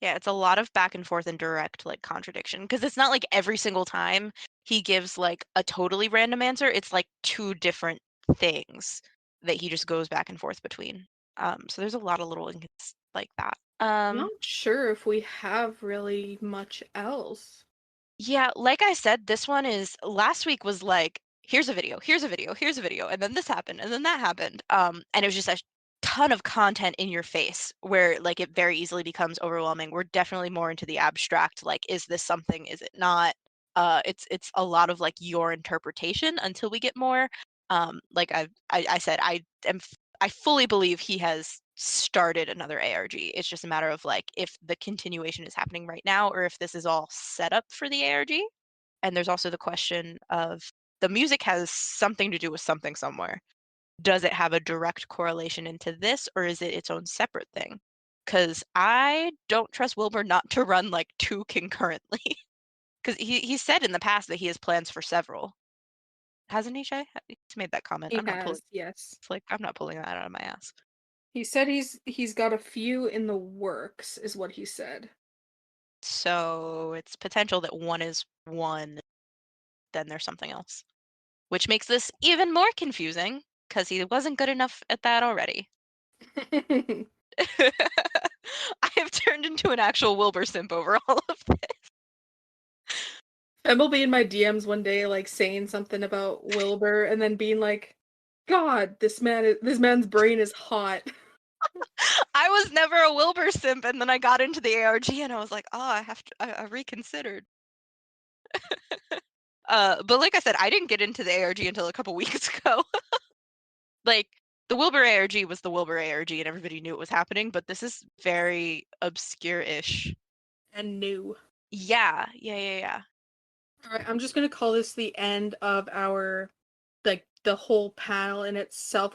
Yeah, it's a lot of back and forth and direct like contradiction because it's not like every single time he gives like a totally random answer. It's like two different things that he just goes back and forth between. So there's a lot of little like that. Not sure if we have really much else. Yeah, like I said, this one is last week was like, here's a video, here's a video, here's a video, and then this happened, and then that happened. And it was just a ton of content in your face where like it very easily becomes overwhelming. We're definitely more into the abstract, like, is this something, is it not? It's a lot of like your interpretation until we get more. Like I said, I fully believe he has started another ARG. It's just a matter of like if the continuation is happening right now or if this is all set up for the ARG. And there's also the question of the music has something to do with something somewhere. Does it have a direct correlation into this or is it its own separate thing? Because I don't trust Wilbur not to run like two concurrently. Because he said in the past that he has plans for several. Hasn't he, Shay? He's made that comment. He I'm not pulling has, yes. it's like I'm not pulling that out of my ass. He said he's got a few in the works, is what he said. So it's potential that one is one then there's something else. Which makes this even more confusing, because he wasn't good enough at that already. I have turned into an actual Wilbur simp over all of this. Femme will be in my DMs one day, like saying something about Wilbur, and then being like, "God, this man's brain is hot." I was never a Wilbur simp, and then I got into the ARG, and I was like, oh, I reconsidered. But like I said, I didn't get into the ARG until a couple weeks ago. Like, the Wilbur ARG was the Wilbur ARG, and everybody knew it was happening, but this is very obscure-ish. And new. Yeah. Alright, I'm just gonna call this the end of our, like, the whole panel in itself.